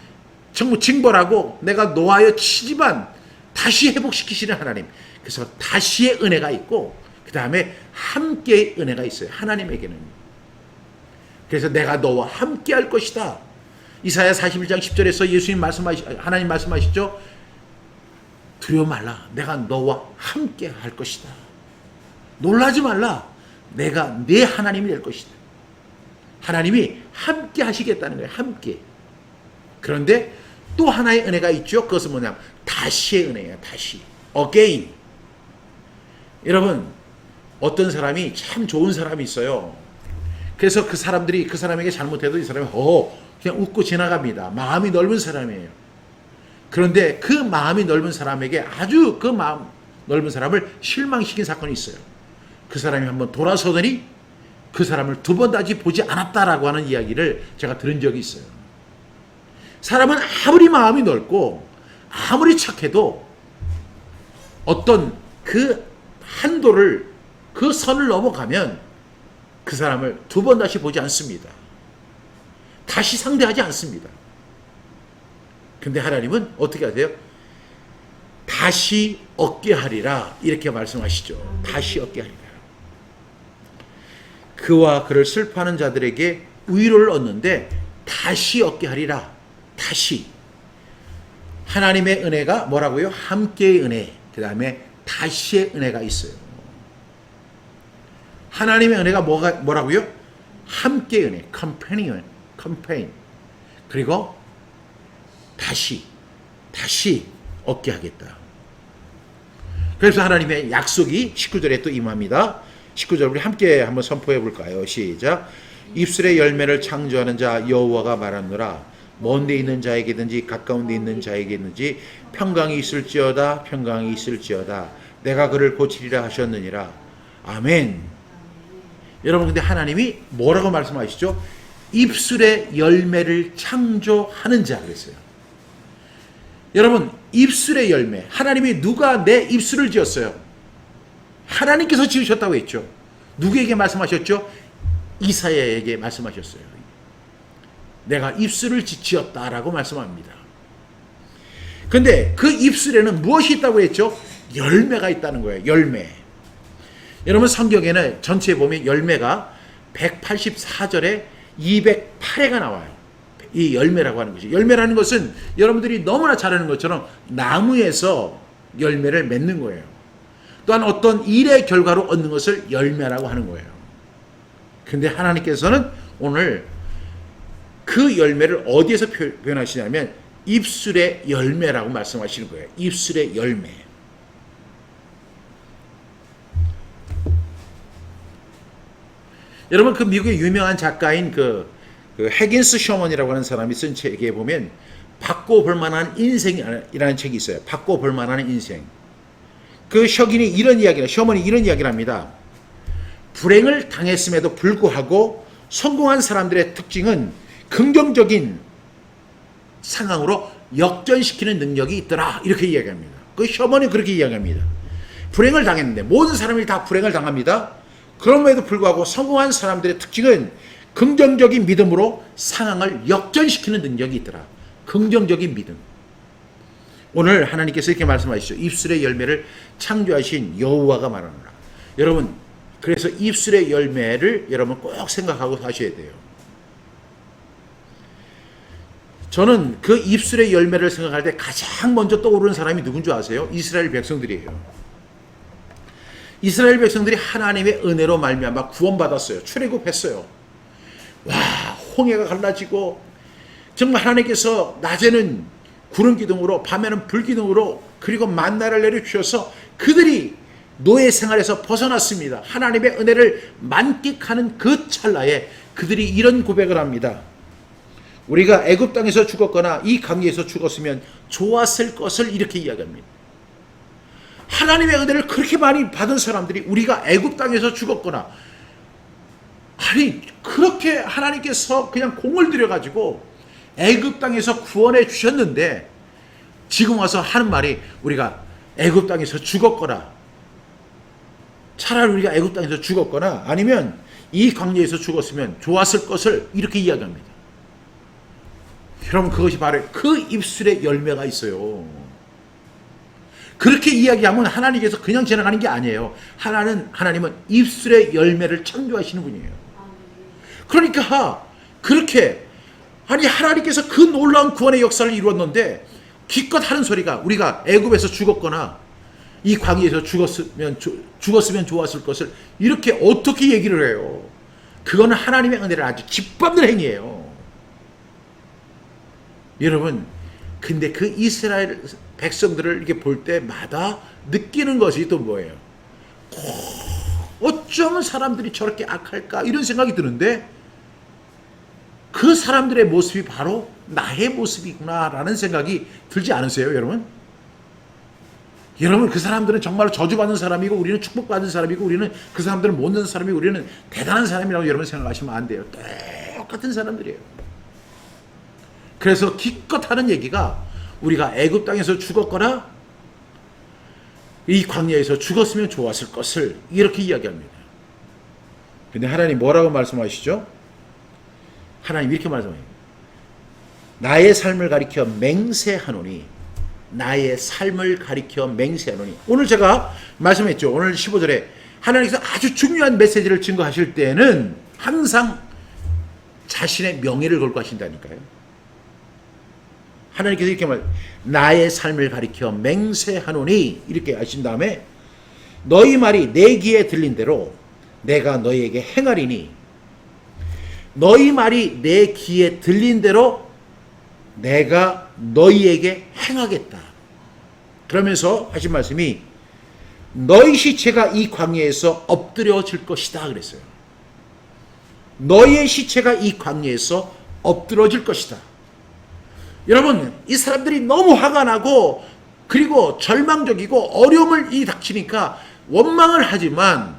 정말 징벌하고 내가 놓아여 치지만 다시 회복시키시는 하나님. 그래서 다시의 은혜가 있고 그 다음에 함께의 은혜가 있어요. 하나님에게는. 그래서 내가 너와 함께 할 것이다. 이사야 41장 10절에서 하나님 말씀하시죠. 두려워 말라. 내가 너와 함께 할 것이다. 놀라지 말라. 내가 내 하나님이 될 것이다. 하나님이 함께 하시겠다는 거예요. 함께. 그런데 또 하나의 은혜가 있죠. 그것은 뭐냐면 다시의 은혜예요. 다시. again. 여러분, 어떤 사람이 참 좋은 사람이 있어요. 그래서 그 사람에게 잘못해도 이 사람이 그냥 웃고 지나갑니다. 마음이 넓은 사람이에요. 그런데 그 마음이 넓은 사람에게 아주 그 마음 넓은 사람을 실망시킨 사건이 있어요. 그 사람이 한번 돌아서더니 그 사람을 두 번 다시 보지 않았다라고 하는 이야기를 제가 들은 적이 있어요. 사람은 아무리 마음이 넓고 아무리 착해도 어떤 그 한도를 그 선을 넘어가면 그 사람을 두 번 다시 보지 않습니다. 다시 상대하지 않습니다. 근데 하나님은 어떻게 하세요? 다시 얻게 하리라 이렇게 말씀하시죠. 다시 얻게 하리라. 그와 그를 슬퍼하는 자들에게 위로를 얻는데 다시 얻게 하리라. 다시. 하나님의 은혜가 뭐라고요? 함께의 은혜. 그 다음에 다시의 은혜가 있어요. 하나님의 은혜가 뭐라고요? 함께의 은혜. companion. 그리고 다시 얻게 하겠다. 그래서 하나님의 약속이 19절에 또 임합니다. 19절 우리 함께 한번 선포해 볼까요? 시작. 입술의 열매를 창조하는 자 여호와가 말하노라. 먼데 있는 자에게든지 가까운 데 있는 자에게든지 평강이 있을지어다. 평강이 있을지어다. 내가 그를 고치리라 하셨느니라. 아멘. 여러분, 근데 하나님이 뭐라고 말씀하시죠? 입술의 열매를 창조하는 자 그랬어요. 여러분, 입술의 열매. 하나님이 누가 내 입술을 지었어요? 하나님께서 지으셨다고 했죠. 누구에게 말씀하셨죠? 이사야에게 말씀하셨어요. 내가 입술을 지었다라고 말씀합니다. 근데 그 입술에는 무엇이 있다고 했죠? 열매가 있다는 거예요. 열매. 여러분, 성경에는 전체에 보면 열매가 184절에 208회가 나와요. 이 열매라고 하는 거죠. 열매라는 것은 여러분들이 너무나 잘 아는 것처럼 나무에서 열매를 맺는 거예요. 또한 어떤 일의 결과로 얻는 것을 열매라고 하는 거예요. 근데 하나님께서는 오늘 그 열매를 어디에서 표현하시냐면 입술의 열매라고 말씀하시는 거예요. 입술의 열매. 여러분, 그 미국의 유명한 작가인 그 해긴스 셔먼이라고 하는 사람이 쓴 책에 보면 바꿔볼 만한 인생이라는 책이 있어요. 바꿔볼 만한 인생. 그 셔먼이 이런 이야기를 합니다. 불행을 당했음에도 불구하고 성공한 사람들의 특징은 긍정적인 상황으로 역전시키는 능력이 있더라. 이렇게 이야기합니다. 그 셔먼이 그렇게 이야기합니다. 불행을 당했는데 모든 사람이 다 불행을 당합니다. 그럼에도 불구하고 성공한 사람들의 특징은 긍정적인 믿음으로 상황을 역전시키는 능력이 있더라. 긍정적인 믿음. 오늘 하나님께서 이렇게 말씀하시죠. 입술의 열매를 창조하신 여호와가 말하노라. 여러분, 그래서 입술의 열매를 여러분 꼭 생각하고 하셔야 돼요. 저는 그 입술의 열매를 생각할 때 가장 먼저 떠오르는 사람이 누군지 아세요? 이스라엘 백성들이에요. 이스라엘 백성들이 하나님의 은혜로 말미암아 구원받았어요. 출애굽했어요. 와, 홍해가 갈라지고 정말 하나님께서 낮에는 구름 기둥으로 밤에는 불 기둥으로 그리고 만나를 내려주셔서 그들이 노예 생활에서 벗어났습니다. 하나님의 은혜를 만끽하는 그 찰나에 그들이 이런 고백을 합니다. 우리가 애굽 땅에서 죽었거나 이 강에서 죽었으면 좋았을 것을 이렇게 이야기합니다. 하나님의 은혜를 그렇게 많이 받은 사람들이 우리가 애굽 땅에서 죽었거나, 아니 그렇게 하나님께서 그냥 공을 들여가지고 애굽 땅에서 구원해 주셨는데 지금 와서 하는 말이 우리가 애굽 땅에서 죽었거나, 차라리 우리가 애굽 땅에서 죽었거나 아니면 이 광야에서 죽었으면 좋았을 것을 이렇게 이야기합니다. 여러분, 그것이 바로 그 입술의 열매가 있어요. 그렇게 이야기하면 하나님께서 그냥 지나가는 게 아니에요. 하나님은 입술의 열매를 창조하시는 분이에요. 그러니까 그렇게 하나님께서 그 놀라운 구원의 역사를 이루었는데 기껏 하는 소리가 우리가 애굽에서 죽었거나 이 광야에서 죽었으면 좋았을 것을 이렇게 어떻게 얘기를 해요? 그거는 하나님의 은혜를 아주 짓밟는 행위예요. 여러분, 근데 그 이스라엘 백성들을 이렇게 볼 때마다 느끼는 것이 또 뭐예요? 어쩌면 사람들이 저렇게 악할까? 이런 생각이 드는데 그 사람들의 모습이 바로 나의 모습이구나라는 생각이 들지 않으세요, 여러분? 여러분, 그 사람들은 정말로 저주받는 사람이고 우리는 축복받은 사람이고 우리는 그 사람들은 못난 사람이고 우리는 대단한 사람이라고 여러분 생각하시면 안 돼요. 똑같은 사람들이에요. 그래서 기껏 하는 얘기가 우리가 애굽 땅에서 죽었거나 이 광야에서 죽었으면 좋았을 것을 이렇게 이야기합니다. 근데 하나님 뭐라고 말씀하시죠? 하나님 이렇게 말씀해요. 나의 삶을 가리켜 맹세하노니, 나의 삶을 가리켜 맹세하노니. 오늘 제가 말씀했죠. 오늘 15절에 하나님께서 아주 중요한 메시지를 증거하실 때는 항상 자신의 명예를 걸고 하신다니까요. 하나님께서 이렇게 나의 삶을 가리켜 맹세하노니 이렇게 하신 다음에 너희 말이 내 귀에 들린 대로 내가 너희에게 행하리니, 너희 말이 내 귀에 들린 대로 내가 너희에게 행하겠다. 그러면서 하신 말씀이 너희 시체가 이 광야에서 엎드려질 것이다 그랬어요. 너희의 시체가 이 광야에서 엎드려질 것이다. 여러분, 이 사람들이 너무 화가 나고 그리고 절망적이고 어려움을 닥치니까 원망을 하지만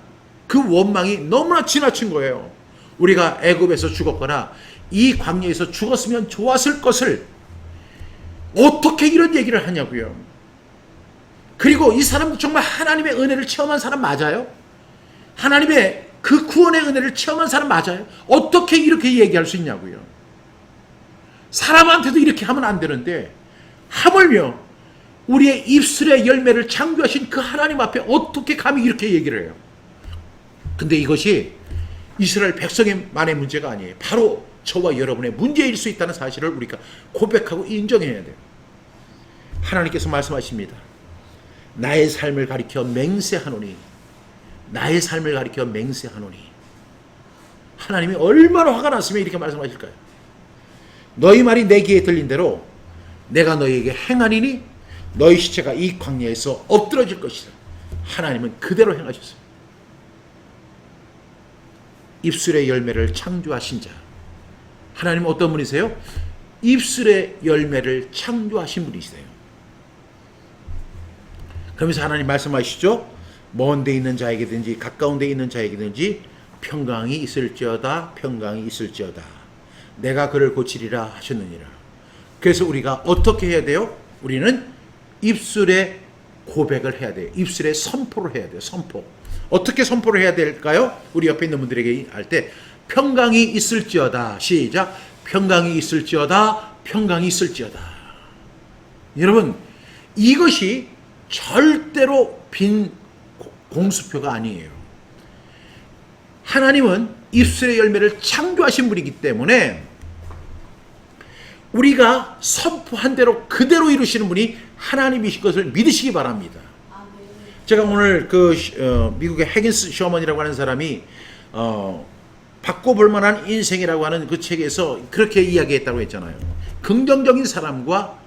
그 원망이 너무나 지나친 거예요. 우리가 애굽에서 죽었거나 이 광야에서 죽었으면 좋았을 것을 어떻게 이런 얘기를 하냐고요. 그리고 이 사람도 정말 하나님의 은혜를 체험한 사람 맞아요? 하나님의 그 구원의 은혜를 체험한 사람 맞아요? 어떻게 이렇게 얘기할 수 있냐고요. 사람한테도 이렇게 하면 안 되는데 하물며 우리의 입술의 열매를 창조하신 그 하나님 앞에 어떻게 감히 이렇게 얘기를 해요. 근데 이것이 이스라엘 백성만의 문제가 아니에요. 바로 저와 여러분의 문제일 수 있다는 사실을 우리가 고백하고 인정해야 돼요. 하나님께서 말씀하십니다. 나의 삶을 가리켜 맹세하노니, 나의 삶을 가리켜 맹세하노니. 하나님이 얼마나 화가 났으면 이렇게 말씀하실까요? 너희 말이 내 귀에 들린 대로 내가 너희에게 행하리니 너희 시체가 이 광야에서 엎드러질 것이다. 하나님은 그대로 행하셨어요. 입술의 열매를 창조하신 자. 하나님은 어떤 분이세요? 입술의 열매를 창조하신 분이시세요. 그러면서 하나님 말씀하시죠. 먼 데 있는 자에게든지 가까운 데 있는 자에게든지 평강이 있을지어다, 평강이 있을지어다. 내가 그를 고치리라 하셨느니라. 그래서 우리가 어떻게 해야 돼요? 우리는 입술의 고백을 해야 돼요. 입술의 선포를 해야 돼요. 선포. 어떻게 선포를 해야 될까요? 우리 옆에 있는 분들에게 할 때 평강이 있을지어다. 시작. 평강이 있을지어다. 평강이 있을지어다. 여러분, 이것이 절대로 빈 공수표가 아니에요. 하나님은 입술의 열매를 창조하신 분이기 때문에 우리가 선포한 대로 그대로 이루시는 분이 하나님이신 것을 믿으시기 바랍니다. 제가 오늘 미국의 해긴스 셔먼이라고 하는 사람이 바꿔볼 만한 인생이라고 하는 그 책에서 그렇게 이야기했다고 했잖아요. 긍정적인 사람과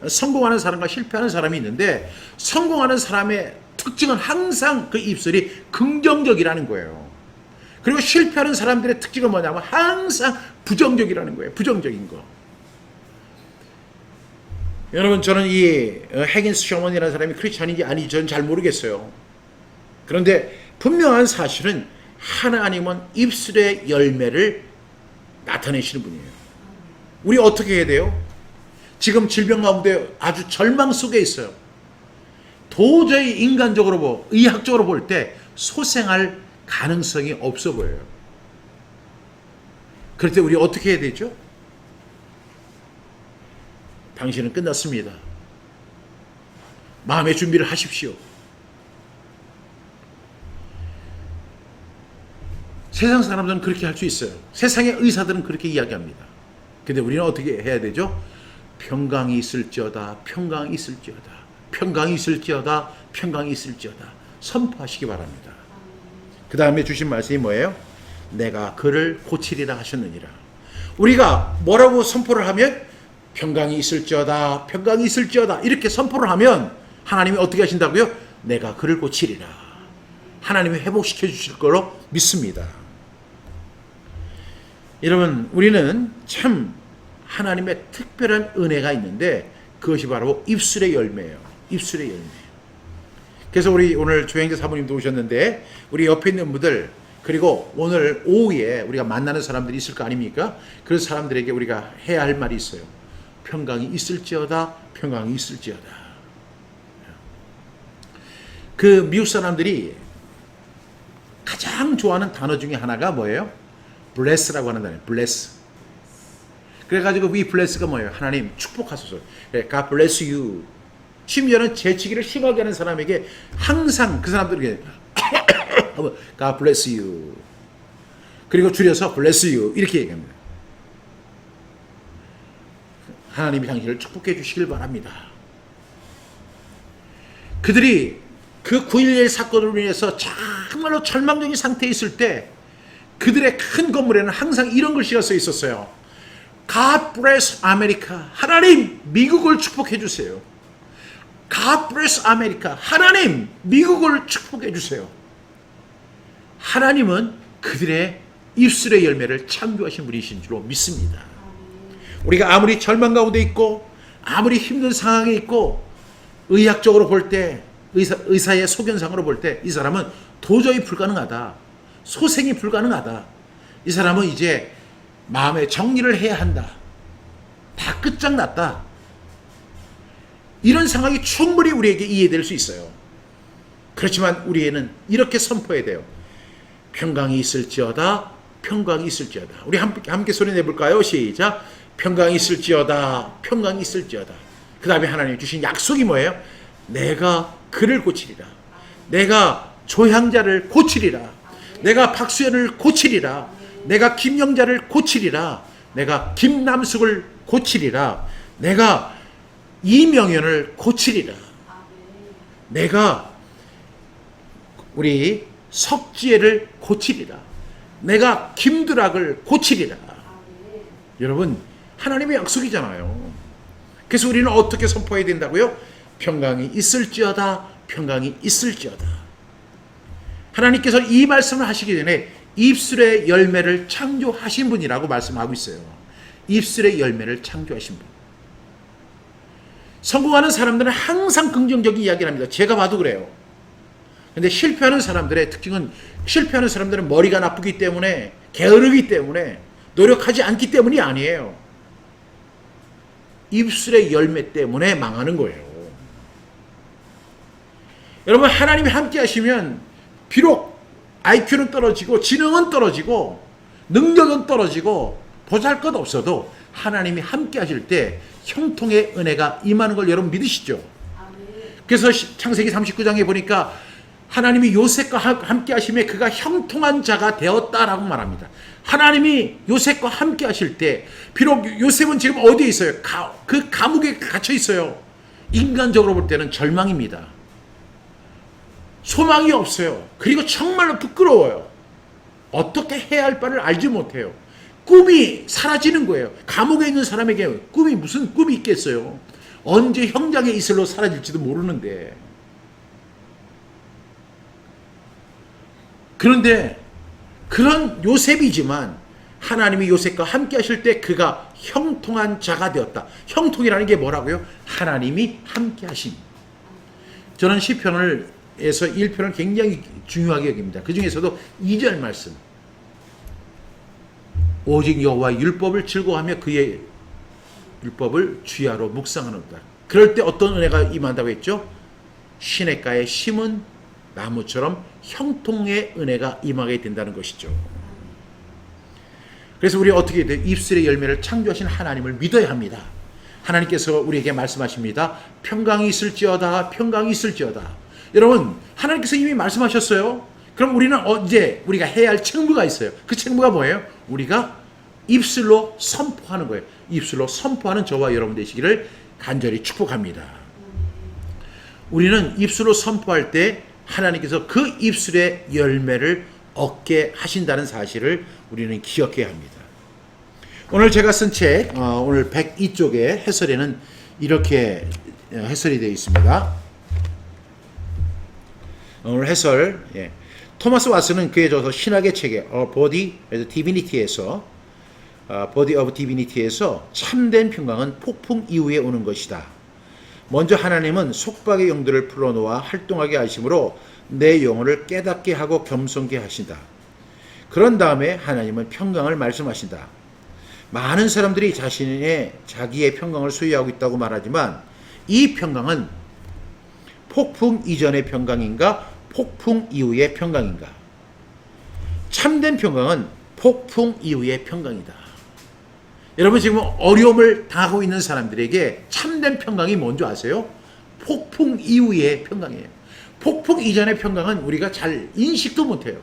성공하는 사람과 실패하는 사람이 있는데, 성공하는 사람의 특징은 항상 그 입술이 긍정적이라는 거예요. 그리고 실패하는 사람들의 특징은 뭐냐면 항상 부정적이라는 거예요. 부정적인 거. 여러분, 저는 이 해긴스 셔먼이라는 사람이 크리스찬인지 아닌지 저는 잘 모르겠어요. 그런데 분명한 사실은 하나님은 입술의 열매를 나타내시는 분이에요. 우리 어떻게 해야 돼요? 지금 질병 가운데 아주 절망 속에 있어요. 도저히 인간적으로 의학적으로 볼 때 소생할 가능성이 없어 보여요. 그럴 때 우리 어떻게 해야 되죠? 당신은 끝났습니다. 마음의 준비를 하십시오. 세상 사람들은 그렇게 할 수 있어요. 세상의 의사들은 그렇게 이야기합니다. 근데 우리는 어떻게 해야 되죠? 평강이 있을지어다, 평강이 있을지어다, 평강이 있을지어다, 평강이 있을지어다. 선포하시기 바랍니다. 그 다음에 주신 말씀이 뭐예요? 내가 그를 고치리라 하셨느니라. 우리가 뭐라고 선포를 하면 평강이 있을지어다, 평강이 있을지어다 이렇게 선포를 하면 하나님이 어떻게 하신다고요? 내가 그를 고치리라. 하나님이 회복시켜 주실 거로 믿습니다. 여러분, 우리는 참 하나님의 특별한 은혜가 있는데 그것이 바로 입술의 열매예요. 입술의 열매. 그래서 우리 오늘 조행자 사모님도 오셨는데 우리 옆에 있는 분들, 그리고 오늘 오후에 우리가 만나는 사람들이 있을 거 아닙니까? 그런 사람들에게 우리가 해야 할 말이 있어요. 평강이 있을지어다, 평강이 있을지어다. 그 미국 사람들이 가장 좋아하는 단어 중에 하나가 뭐예요? bless라고 하는 단어예요. bless. 그래가지고 we bless가 뭐예요? 하나님 축복하소서. God bless you. 심지어는 재치기를 심하게 하는 사람에게 항상 그 사람들에게 God bless you. 그리고 줄여서 bless you 이렇게 얘기합니다. 하나님이 당신을 축복해 주시길 바랍니다. 그들이 그 9.11 사건으로 인해서 정말로 절망적인 상태에 있을 때 그들의 큰 건물에는 항상 이런 글씨가 써 있었어요. God bless America. 하나님, 미국을 축복해 주세요. God bless America. 하나님, 미국을 축복해 주세요. 하나님은 그들의 입술의 열매를 창조하신 분이신 줄로 믿습니다. 우리가 아무리 절망 가운데 있고 아무리 힘든 상황에 있고 의학적으로 볼 때 의사의 소견상으로 볼 때 이 사람은 도저히 불가능하다. 소생이 불가능하다. 이 사람은 이제 마음의 정리를 해야 한다. 다 끝장났다. 이런 상황이 충분히 우리에게 이해될 수 있어요. 그렇지만 우리에는 이렇게 선포해야 돼요. 평강이 있을지어다, 평강이 있을지어다. 우리 함께 소리 내볼까요? 시작. 평강이 있을지어다, 평강이 있을지어다. 그 다음에 하나님 주신 약속이 뭐예요? 내가 그를 고치리라. 내가 조향자를 고치리라. 내가 박수현을 고치리라. 내가 김영자를 고치리라. 내가 김남숙을 고치리라. 내가 이명현을 고치리라. 내가 우리 석지혜를 고치리라. 내가 김두락을 고치리라. 여러분, 하나님의 약속이잖아요. 그래서 우리는 어떻게 선포해야 된다고요? 평강이 있을지어다, 평강이 있을지어다. 하나님께서 이 말씀을 하시기 전에 입술의 열매를 창조하신 분이라고 말씀하고 있어요. 입술의 열매를 창조하신 분. 성공하는 사람들은 항상 긍정적인 이야기를 합니다. 제가 봐도 그래요. 근데 실패하는 사람들의 특징은, 실패하는 사람들은 머리가 나쁘기 때문에, 게으르기 때문에, 노력하지 않기 때문이 아니에요. 입술의 열매 때문에 망하는 거예요. 여러분, 하나님이 함께 하시면 비록 IQ는 떨어지고 지능은 떨어지고 능력은 떨어지고 보잘것 없어도 하나님이 함께 하실 때 형통의 은혜가 임하는 걸 여러분 믿으시죠? 그래서 창세기 39장에 보니까 하나님이 요셉과 함께 하심에 그가 형통한 자가 되었다라고 말합니다. 하나님이 요셉과 함께 하실 때, 비록 요셉은 지금 어디에 있어요? 그 감옥에 갇혀 있어요. 인간적으로 볼 때는 절망입니다. 소망이 없어요. 그리고 정말로 부끄러워요. 어떻게 해야 할 바를 알지 못해요. 꿈이 사라지는 거예요. 감옥에 있는 사람에게 꿈이 무슨 꿈이 있겠어요. 언제 형장의 이슬로 사라질지도 모르는데. 그런데 그런 요셉이지만 하나님이 요셉과 함께 하실 때 그가 형통한 자가 되었다. 형통이라는 게 뭐라고요? 하나님이 함께 하심. 저는 시편에서 1편을 굉장히 중요하게 여깁니다. 그 중에서도 2절 말씀. 오직 여호와의 율법을 즐거워하며 그의 율법을 주야로 묵상하는다. 그럴 때 어떤 은혜가 임한다고 했죠? 시냇가에 심은 나무처럼 형통의 은혜가 임하게 된다는 것이죠. 그래서 우리 어떻게 돼요? 입술의 열매를 창조하신 하나님을 믿어야 합니다. 하나님께서 우리에게 말씀하십니다. 평강이 있을지어다, 평강이 있을지어다. 여러분, 하나님께서 이미 말씀하셨어요. 그럼 우리는 이제 우리가 해야 할 책무가 있어요. 그 책무가 뭐예요? 우리가 입술로 선포하는 거예요. 입술로 선포하는 저와 여러분 되시기를 간절히 축복합니다. 우리는 입술로 선포할 때 하나님께서 그 입술의 열매를 얻게 하신다는 사실을 우리는 기억해야 합니다. 오늘 제가 쓴 책, 오늘 102쪽의 해설에는 이렇게 해설이 되어 있습니다. 오늘 해설, 토마스 왓슨은 그에 저서 신학의 책에 Body of Divinity에서 참된 평강은 폭풍 이후에 오는 것이다. 먼저 하나님은 속박의 영들을 풀어놓아 활동하게 하심으로 내 영혼을 깨닫게 하고 겸손케 하신다. 그런 다음에 하나님은 평강을 말씀하신다. 많은 사람들이 자기의 평강을 소유하고 있다고 말하지만 이 평강은 폭풍 이전의 평강인가 폭풍 이후의 평강인가? 참된 평강은 폭풍 이후의 평강이다. 여러분, 지금 어려움을 당하고 있는 사람들에게 참된 평강이 뭔지 아세요? 폭풍 이후의 평강이에요. 폭풍 이전의 평강은 우리가 잘 인식도 못해요.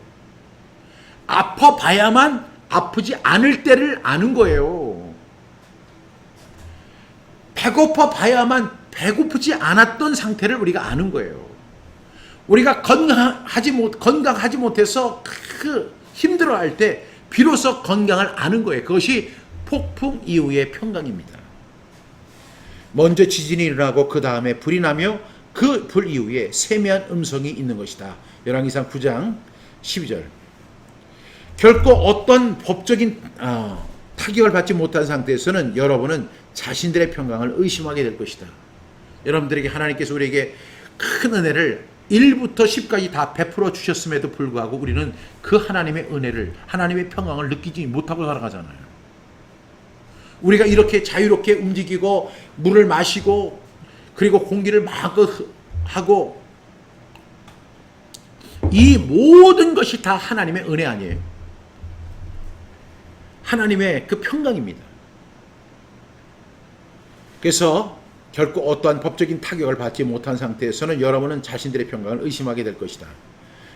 아파봐야만 아프지 않을 때를 아는 거예요. 배고파 봐야만 배고프지 않았던 상태를 우리가 아는 거예요. 우리가 건강하지 못해서 힘들어할 때 비로소 건강을 아는 거예요. 그것이 폭풍 이후의 평강입니다. 먼저 지진이 일어나고 그 다음에 불이 나며 그 불 이후에 세미한 음성이 있는 것이다. 열왕기상 9장 12절. 결코 어떤 법적인 타격을 받지 못한 상태에서는 여러분은 자신들의 평강을 의심하게 될 것이다. 여러분들에게 하나님께서 우리에게 큰 은혜를 1부터 10까지 다 베풀어 주셨음에도 불구하고 우리는 그 하나님의 은혜를, 하나님의 평강을 느끼지 못하고 살아가잖아요. 우리가 이렇게 자유롭게 움직이고 물을 마시고 그리고 공기를 마음껏 하고 이 모든 것이 다 하나님의 은혜 아니에요. 하나님의 그 평강입니다. 그래서 결코 어떠한 법적인 타격을 받지 못한 상태에서는 여러분은 자신들의 평강을 의심하게 될 것이다.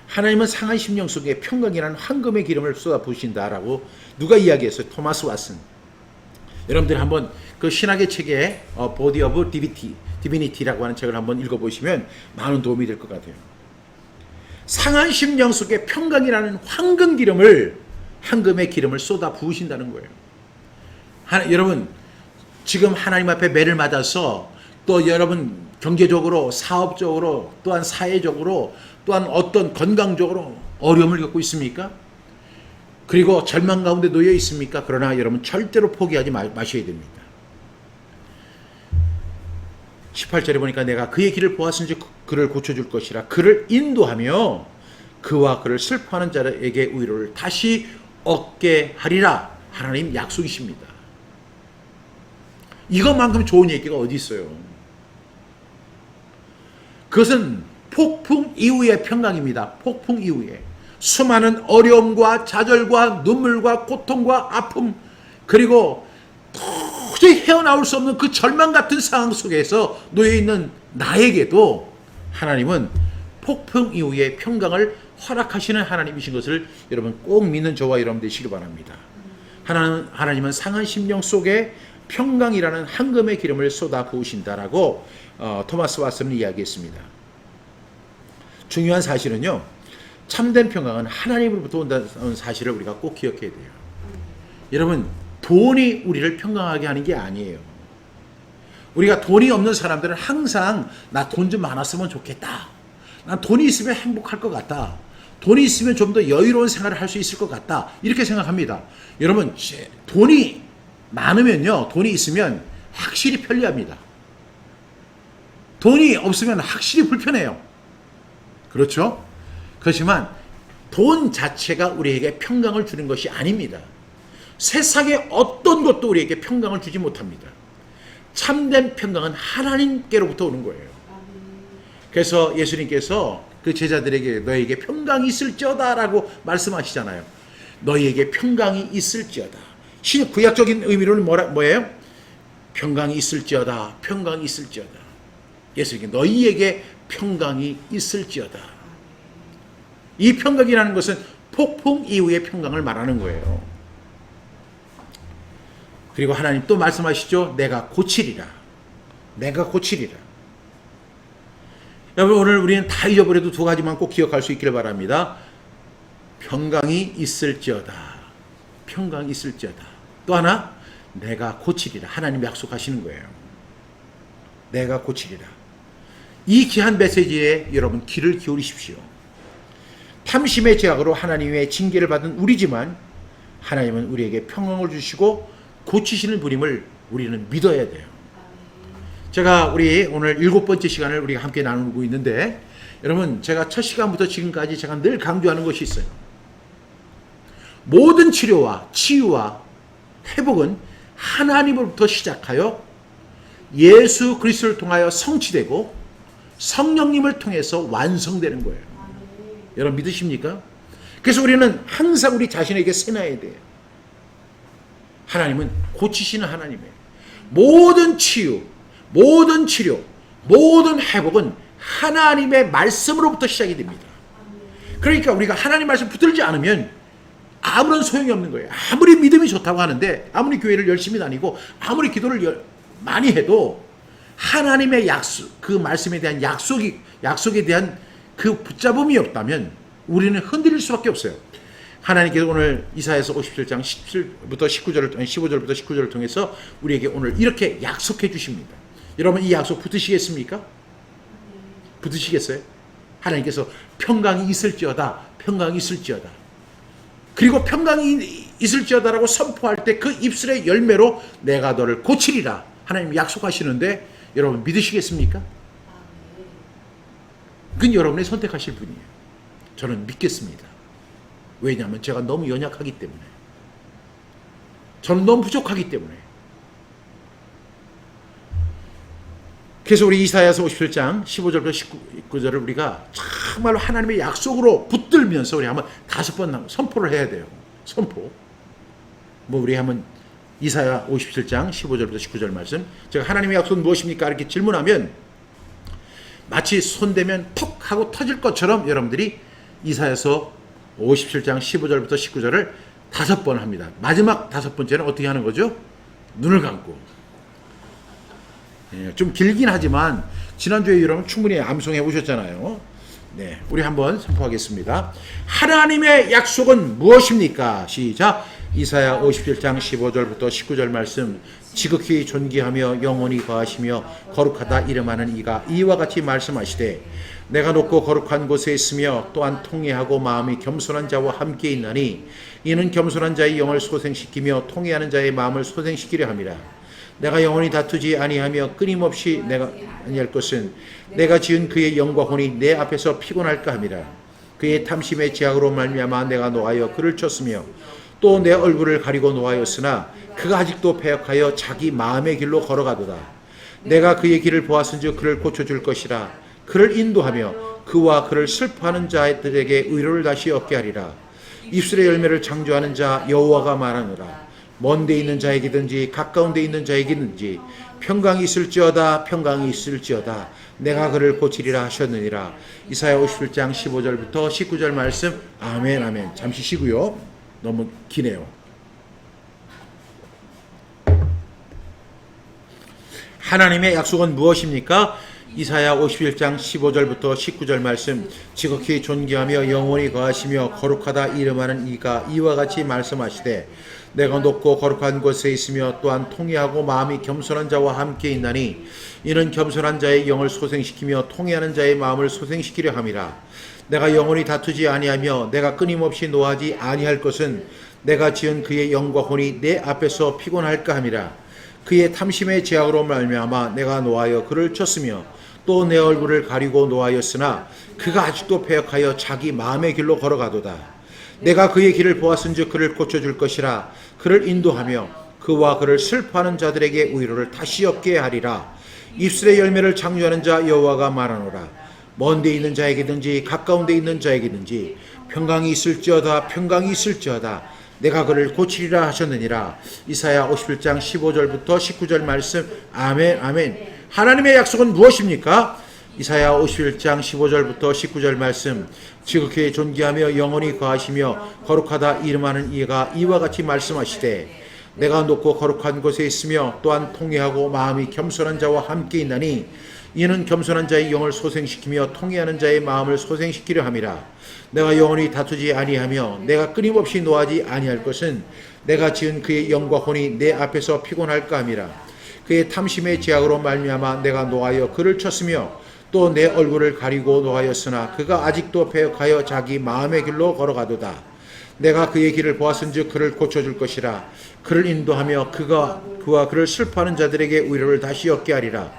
하나님은 상한 심령 속에 평강이라는 황금의 기름을 쏟아부으신다라고 누가 이야기했어요? 토마스 왓슨. 여러분들이 한번 그 신학의 책에 Body of Divinity라고 하는 책을 한번 읽어보시면 많은 도움이 될 것 같아요. 상한 심령 속에 평강이라는 황금의 기름을 쏟아 부으신다는 거예요. 여러분, 지금 하나님 앞에 매를 맞아서 또 여러분 경제적으로, 사업적으로, 또한 사회적으로, 또한 어떤 건강적으로 어려움을 겪고 있습니까? 그리고 절망 가운데 놓여 있습니까? 그러나 여러분 절대로 포기하지 마셔야 됩니다. 18절에 보니까 내가 그의 길을 보았은지 그를 고쳐줄 것이라. 그를 인도하며 그와 그를 슬퍼하는 자에게 위로를 다시 얻게 하리라. 하나님 약속이십니다. 이것만큼 좋은 얘기가 어디 있어요? 그것은 폭풍 이후의 평강입니다. 폭풍 이후에 수많은 어려움과 좌절과 눈물과 고통과 아픔, 그리고 도저히 헤어나올 수 없는 그 절망 같은 상황 속에서 놓여있는 나에게도 하나님은 폭풍 이후의 평강을 허락하시는 하나님이신 것을 여러분 꼭 믿는 저와 여러분 되시기 바랍니다. 하나님은 상한 심령 속에 평강이라는 황금의 기름을 쏟아 부으신다라고 토마스 왓슨이 이야기했습니다. 중요한 사실은요, 참된 평강은 하나님으로부터 온다는 사실을 우리가 꼭 기억해야 돼요. 여러분, 돈이 우리를 평강하게 하는 게 아니에요. 우리가 돈이 없는 사람들은 항상 나 돈 좀 많았으면 좋겠다. 난 돈이 있으면 행복할 것 같다. 돈이 있으면 좀 더 여유로운 생활을 할 수 있을 것 같다. 이렇게 생각합니다. 여러분, 돈이 많으면요, 돈이 있으면 확실히 편리합니다. 돈이 없으면 확실히 불편해요. 그렇죠? 그렇지만 돈 자체가 우리에게 평강을 주는 것이 아닙니다. 세상의 어떤 것도 우리에게 평강을 주지 못합니다. 참된 평강은 하나님께로부터 오는 거예요. 그래서 예수님께서 그 제자들에게 너희에게 평강이 있을지어다 라고 말씀하시잖아요. 너희에게 평강이 있을지어다. 구약적인 의미로는 뭐예요? 평강이 있을지어다. 평강이 있을지어다. 예수님께 너희에게 평강이 있을지어다. 이 평강이라는 것은 폭풍 이후의 평강을 말하는 거예요. 그리고 하나님 또 말씀하시죠. 내가 고치리라. 내가 고치리라. 여러분, 오늘 우리는 다 잊어버려도 두 가지만 꼭 기억할 수 있기를 바랍니다. 평강이 있을지어다. 평강이 있을지어다. 또 하나, 내가 고치리라. 하나님 약속하시는 거예요. 내가 고치리라. 이 귀한 메시지에 여러분 귀를 기울이십시오. 탐심의 죄악으로 하나님의 징계를 받은 우리지만 하나님은 우리에게 평강을 주시고 고치시는 분임을 우리는 믿어야 돼요. 제가 우리 오늘 7번째 시간을 우리가 함께 나누고 있는데, 여러분, 제가 첫 시간부터 지금까지 제가 늘 강조하는 것이 있어요. 모든 치료와 치유와 회복은 하나님으로부터 시작하여 예수 그리스도를 통하여 성취되고 성령님을 통해서 완성되는 거예요. 여러분 믿으십니까? 그래서 우리는 항상 우리 자신에게 세뇌해야 돼요. 하나님은 고치시는 하나님이에요. 모든 치유, 모든 치료, 모든 회복은 하나님의 말씀으로부터 시작이 됩니다. 그러니까 우리가 하나님 말씀 붙들지 않으면 아무런 소용이 없는 거예요. 아무리 믿음이 좋다고 하는데, 아무리 교회를 열심히 다니고 아무리 기도를 많이 해도 하나님의 약속, 그 말씀에 대한 약속에 대한 그 붙잡음이 없다면 우리는 흔들릴 수밖에 없어요. 하나님께서 오늘 이사야서 57장 15절부터 19절을 통해서 우리에게 오늘 이렇게 약속해 주십니다. 여러분, 이 약속 붙으시겠습니까? 붙으시겠어요? 하나님께서 평강이 있을지어다. 평강이 있을지어다. 그리고 평강이 있을지어다라고 선포할 때 그 입술의 열매로 내가 너를 고치리라. 하나님 약속하시는데 여러분 믿으시겠습니까? 그건 여러분이 선택하실 분이에요. 저는 믿겠습니다. 왜냐하면 제가 너무 연약하기 때문에, 저는 너무 부족하기 때문에. 그래서 우리 이사야서 57장 15절부터 19절을 우리가 정말로 하나님의 약속으로 붙들면서 우리 한번 5번 선포를 해야 돼요. 선포. 우리 한번 이사야 57장 15절부터 19절 말씀. 제가 하나님의 약속은 무엇입니까? 이렇게 질문하면 마치 손대면 톡 하고 터질 것처럼 여러분들이 이사야서 57장 15절부터 19절을 5번 합니다. 마지막 5번째는 어떻게 하는 거죠? 눈을 감고. 좀 길긴 하지만 지난주에 여러분 충분히 암송해 오셨잖아요. 네, 우리 한번 선포하겠습니다. 하나님의 약속은 무엇입니까? 시작. 이사야 57장 15절부터 19절 말씀. 지극히 존귀하며 영원히 거하시며 거룩하다 이름하는 이가 이와 같이 말씀하시되 내가 높고 거룩한 곳에 있으며 또한 통회하고 마음이 겸손한 자와 함께 있나니 이는 겸손한 자의 영을 소생시키며 통회하는 자의 마음을 소생시키려 함이라. 내가 영원히 다투지 아니하며 끊임없이 내가 아니할 것은 내가 지은 그의 영과 혼이 내 앞에서 피곤할까 함이라. 그의 탐심의 제약으로 말미암아 내가 노하여 그를 쳤으며 또 내 얼굴을 가리고 노하였으나 그가 아직도 패역하여 자기 마음의 길로 걸어가도다. 내가 그의 길을 보았은즉 그를 고쳐줄 것이라. 그를 인도하며 그와 그를 슬퍼하는 자들에게 의로를 다시 얻게 하리라. 입술의 열매를 창조하는 자 여호와가 말하노라. 먼 데 있는 자에게든지 가까운 데 있는 자에게든지 평강이 있을지어다 평강이 있을지어다 내가 그를 고치리라 하셨느니라. 이사야 57장 15절부터 19절 말씀. 아멘 아멘. 잠시 쉬고요. 너무 기네요. 하나님의 약속은 무엇입니까? 이사야 51장 15절부터 19절 말씀. 지극히 존귀하며 영원히 거하시며 거룩하다 이름하는 이가 이와 같이 말씀하시되 내가 높고 거룩한 곳에 있으며 또한 통회하고 마음이 겸손한 자와 함께 있나니 이는 겸손한 자의 영을 소생시키며 통회하는 자의 마음을 소생시키려 함이라. 내가 영원히 다투지 아니하며 내가 끊임없이 노하지 아니할 것은 내가 지은 그의 영과 혼이 내 앞에서 피곤할까 함이라. 그의 탐심의 제약으로 말미암아 내가 노하여 그를 쳤으며 또 내 얼굴을 가리고 노하였으나 그가 아직도 패역하여 자기 마음의 길로 걸어가도다. 내가 그의 길을 보았은즉 그를 고쳐줄 것이라. 그를 인도하며 그와 그를 슬퍼하는 자들에게 위로를 다시 얻게 하리라. 입술의 열매를 창조하는 자 여호와가 말하노라. 먼 데 있는 자에게든지 가까운 데 있는 자에게든지 평강이 있을지어다 평강이 있을지어다 내가 그를 고치리라 하셨느니라. 이사야 51장 15절부터 19절 말씀. 아멘 아멘. 하나님의 약속은 무엇입니까? 이사야 51장 15절부터 19절 말씀. 지극히 존귀하며 영원히 거하시며 거룩하다 이름하는 이가 이와 같이 말씀하시되 내가 높고 거룩한 곳에 있으며 또한 통회하고 마음이 겸손한 자와 함께 있나니 이는 겸손한 자의 영을 소생시키며 통회하는 자의 마음을 소생시키려 함이라. 내가 영원히 다투지 아니하며 내가 끊임없이 노하지 아니할 것은 내가 지은 그의 영과 혼이 내 앞에서 피곤할까 함이라. 그의 탐심의 제약으로 말미암아 내가 노하여 그를 쳤으며 또 내 얼굴을 가리고 노하였으나 그가 아직도 패역하여 자기 마음의 길로 걸어가도다. 내가 그의 길을 보았은즉 그를 고쳐줄 것이라. 그를 인도하며 그와 그를 슬퍼하는 자들에게 위로를 다시 얻게 하리라.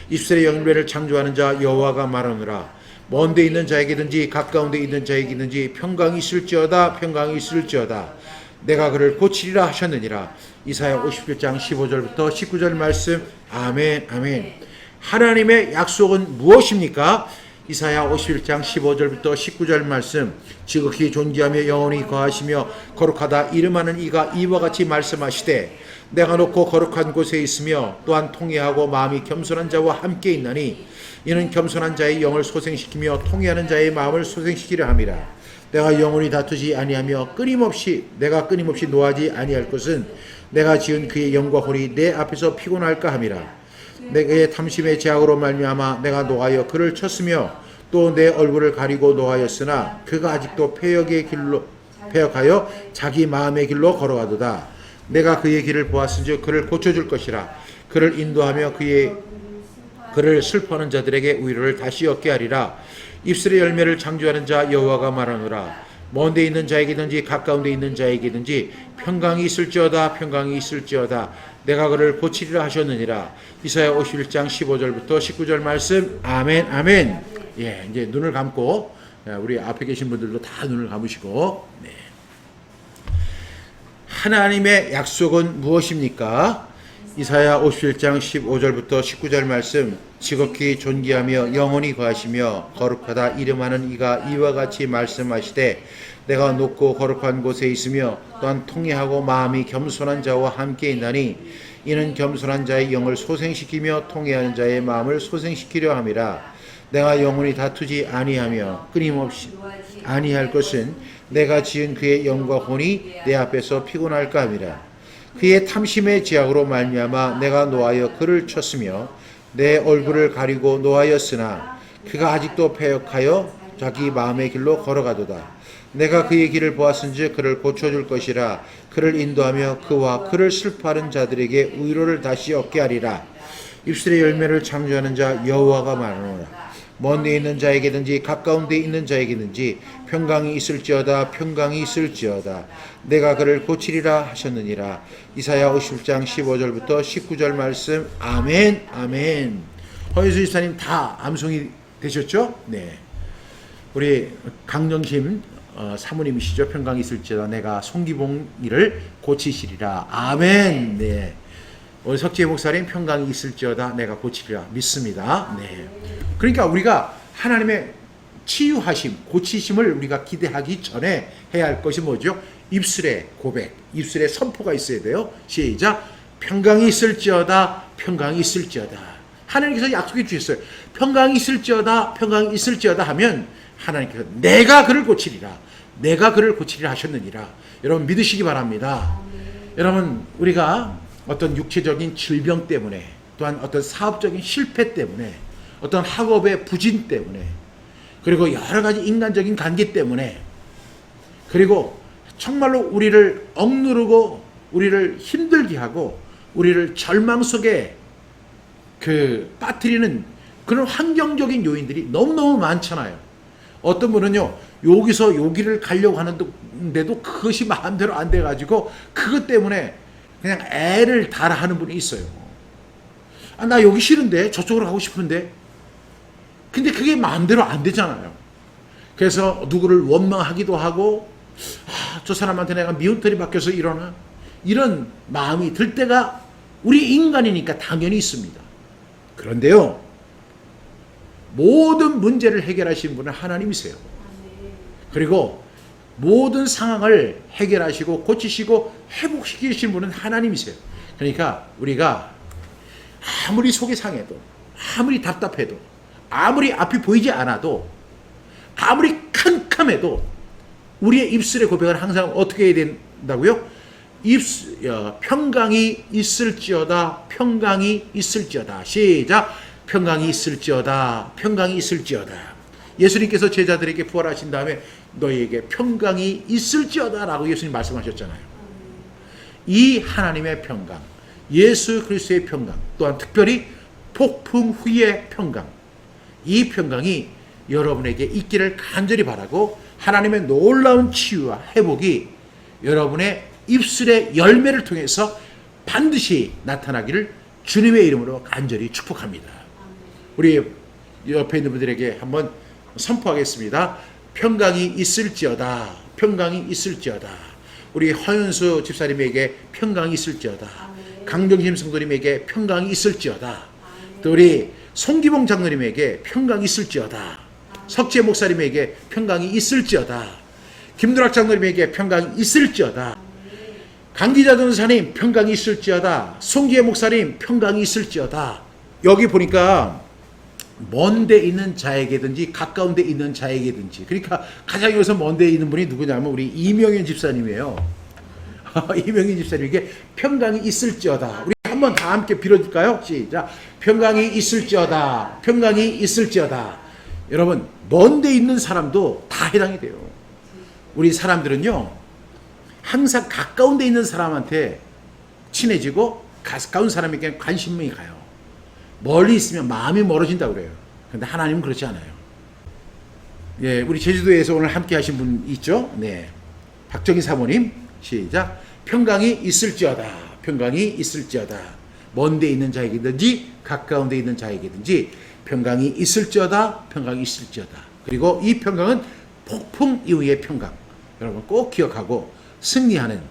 입술의 열매를 창조하는 자 여호와가 말하노라. 먼 데 있는 자에게든지 가까운 데 있는 자에게든지 평강이 있을지어다 평강이 있을지어다 내가 그를 고치리라 하셨느니라. 이사야 57장 15절부터 19절 말씀. 아멘 아멘. 하나님의 약속은 무엇입니까? 이사야 51장 15절부터 19절 말씀. 지극히 존귀하며 영원히 거하시며 거룩하다 이름하는 이가 이와 같이 말씀하시되 내가 높고 거룩한 곳에 있으며 또한 통회하고 마음이 겸손한 자와 함께 있나니 이는 겸손한 자의 영을 소생시키며 통회하는 자의 마음을 소생시키려 함이라. 내가 영원히 다투지 아니하며 내가 끊임없이 노하지 아니할 것은 내가 지은 그의 영과 혼이 내 앞에서 피곤할까 함이라. 내게 탐심의 제약으로 말미암아 내가 노하여 그를 쳤으며 또 내 얼굴을 가리고 노하였으나 그가 아직도 패역하여 자기 마음의 길로 걸어가도다. 내가 그의 길을 보았은즉 그를 고쳐줄 것이라. 그를 인도하며 그를 슬퍼하는 자들에게 위로를 다시 얻게 하리라. 입술의 열매를 창조하는 자 여호와가 말하노라. 먼 데 있는 자에게든지 가까운 데 있는 자에게든지 평강이 있을지어다 평강이 있을지어다 내가 그를 고치리라 하셨느니라. 이사야 51장 15절부터 19절 말씀. 아멘 아멘. 예, 이제 눈을 감고 우리 앞에 계신 분들도 다 눈을 감으시고. 네. 하나님의 약속은 무엇입니까? 이사야 57장 15절부터 19절 말씀. 지극히 존귀하며 영원히 거하시며 거룩하다 이름하는 이가 이와 같이 말씀하시되 내가 높고 거룩한 곳에 있으며 또한 통회하고 마음이 겸손한 자와 함께 있나니 이는 겸손한 자의 영을 소생시키며 통회하는 자의 마음을 소생시키려 함이라. 내가 영원히 다투지 아니하며 끊임없이 아니할 것은 내가 지은 그의 영과 혼이 내 앞에서 피곤할까 함이라. 그의 탐심의 제약으로 말미암아 내가 노하여 그를 쳤으며 내 얼굴을 가리고 노하였으나 그가 아직도 패역하여 자기 마음의 길로 걸어가도다. 내가 그의 길을 보았은즉 그를 고쳐줄 것이라. 그를 인도하며 그와 그를 슬퍼하는 자들에게 위로를 다시 얻게 하리라. 입술의 열매를 창조하는 자 여호와가 말하노라. 먼데 있는 자에게든지 가까운 데 있는 자에게든지 평강이 있을지어다. 평강이 있을지어다. 내가 그를 고치리라 하셨느니라. 이사야 50장 15절부터 19절 말씀. 아멘. 아멘. 허예수 집사님 다 암송이 되셨죠? 네. 우리 강정심 사모님이시죠. 평강이 있을지어다. 내가 송기봉이를 고치시리라. 아멘. 네. 우리 석재 목사님 평강이 있을지어다. 내가 고치리라. 믿습니다. 네. 그러니까 우리가 하나님의 치유하심, 고치심을 우리가 기대하기 전에 해야 할 것이 뭐죠? 입술의 고백, 입술의 선포가 있어야 돼요. 시작. 평강이 있을지어다. 평강이 있을지어다. 하나님께서 약속해 주셨어요. 평강이 있을지어다. 평강이 있을지어다 하면 하나님께서 내가 그를 고치리라. 내가 그를 고치리라 하셨느니라. 여러분 믿으시기 바랍니다. 여러분 우리가 어떤 육체적인 질병 때문에, 또한 어떤 사업적인 실패 때문에, 어떤 학업의 부진 때문에, 그리고 여러 가지 인간적인 관계 때문에, 그리고 정말로 우리를 억누르고 우리를 힘들게 하고 우리를 절망 속에 빠뜨리는 그런 환경적인 요인들이 너무너무 많잖아요. 어떤 분은요, 여기서 여기를 가려고 하는데도 그것이 마음대로 안 돼가지고 그것 때문에 그냥 애를 달아 하는 분이 있어요. 아, 나 여기 싫은데 저쪽으로 가고 싶은데, 근데 그게 마음대로 안 되잖아요. 그래서 누구를 원망하기도 하고, 아, 저 사람한테 내가 미운털이 박혀서 이러나, 이런 마음이 들 때가 우리 인간이니까 당연히 있습니다. 그런데요, 모든 문제를 해결하시는 분은 하나님이세요. 그리고 모든 상황을 해결하시고 고치시고 회복시키시는 분은 하나님이세요. 그러니까 우리가 아무리 속이 상해도, 아무리 답답해도, 아무리 앞이 보이지 않아도, 아무리 캄캄해도 우리의 입술의 고백은 항상 어떻게 해야 된다고요? 평강이 있을지어다. 평강이 있을지어다. 시작. 평강이 있을지어다. 평강이 있을지어다. 예수님께서 제자들에게 부활하신 다음에 너희에게 평강이 있을지어다 라고 예수님 말씀하셨잖아요. 이 하나님의 평강, 예수 그리스도의 평강, 또한 특별히 폭풍 후의 평강, 이 평강이 여러분에게 있기를 간절히 바라고, 하나님의 놀라운 치유와 회복이 여러분의 입술의 열매를 통해서 반드시 나타나기를 주님의 이름으로 간절히 축복합니다. 우리 옆에 있는 분들에게 한번 선포하겠습니다. 평강이 있을지어다. 평강이 있을지어다. 우리 허윤수 집사님에게 평강이 있을지어다. 강정심 성도님에게 평강이 있을지어다. 또 우리 송기봉 장로님에게 평강이 있을지어다. 석재 목사님에게 평강이 있을지어다. 김두락 장로님에게 평강이 있을지어다. 강기자 전사님 평강이 있을지어다. 송기혜 목사님 평강이 있을지어다. 여기 보니까 먼 데 있는 자에게든지 가까운 데 있는 자에게든지, 그러니까 가장 여기서 먼 데 있는 분이 누구냐면 우리 이명현 집사님이에요. 이명현 집사님에게 평강이 있을지어다. 우리 한번 다 함께 빌어줄까요? 시작. 평강이 있을지어다. 평강이 있을지어다. 여러분, 먼 데 있는 사람도 다 해당이 돼요. 우리 사람들은요, 항상 가까운 데 있는 사람한테 친해지고 가까운 사람에게 관심이 가요. 멀리 있으면 마음이 멀어진다고 그래요. 그런데 하나님은 그렇지 않아요. 예, 우리 제주도에서 오늘 함께 하신 분 있죠? 네. 박정희 사모님, 시작. 평강이 있을지어다. 평강이 있을지어다. 먼 데 있는 자에게든지 가까운 데 있는 자에게든지 평강이 있을지어다. 평강이 있을지어다. 그리고 이 평강은 폭풍 이후의 평강. 여러분 꼭 기억하고 승리하는,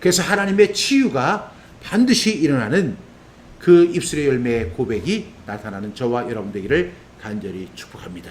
그래서 하나님의 치유가 반드시 일어나는 그 입술의 열매의 고백이 나타나는 저와 여러분 되기를 간절히 축복합니다.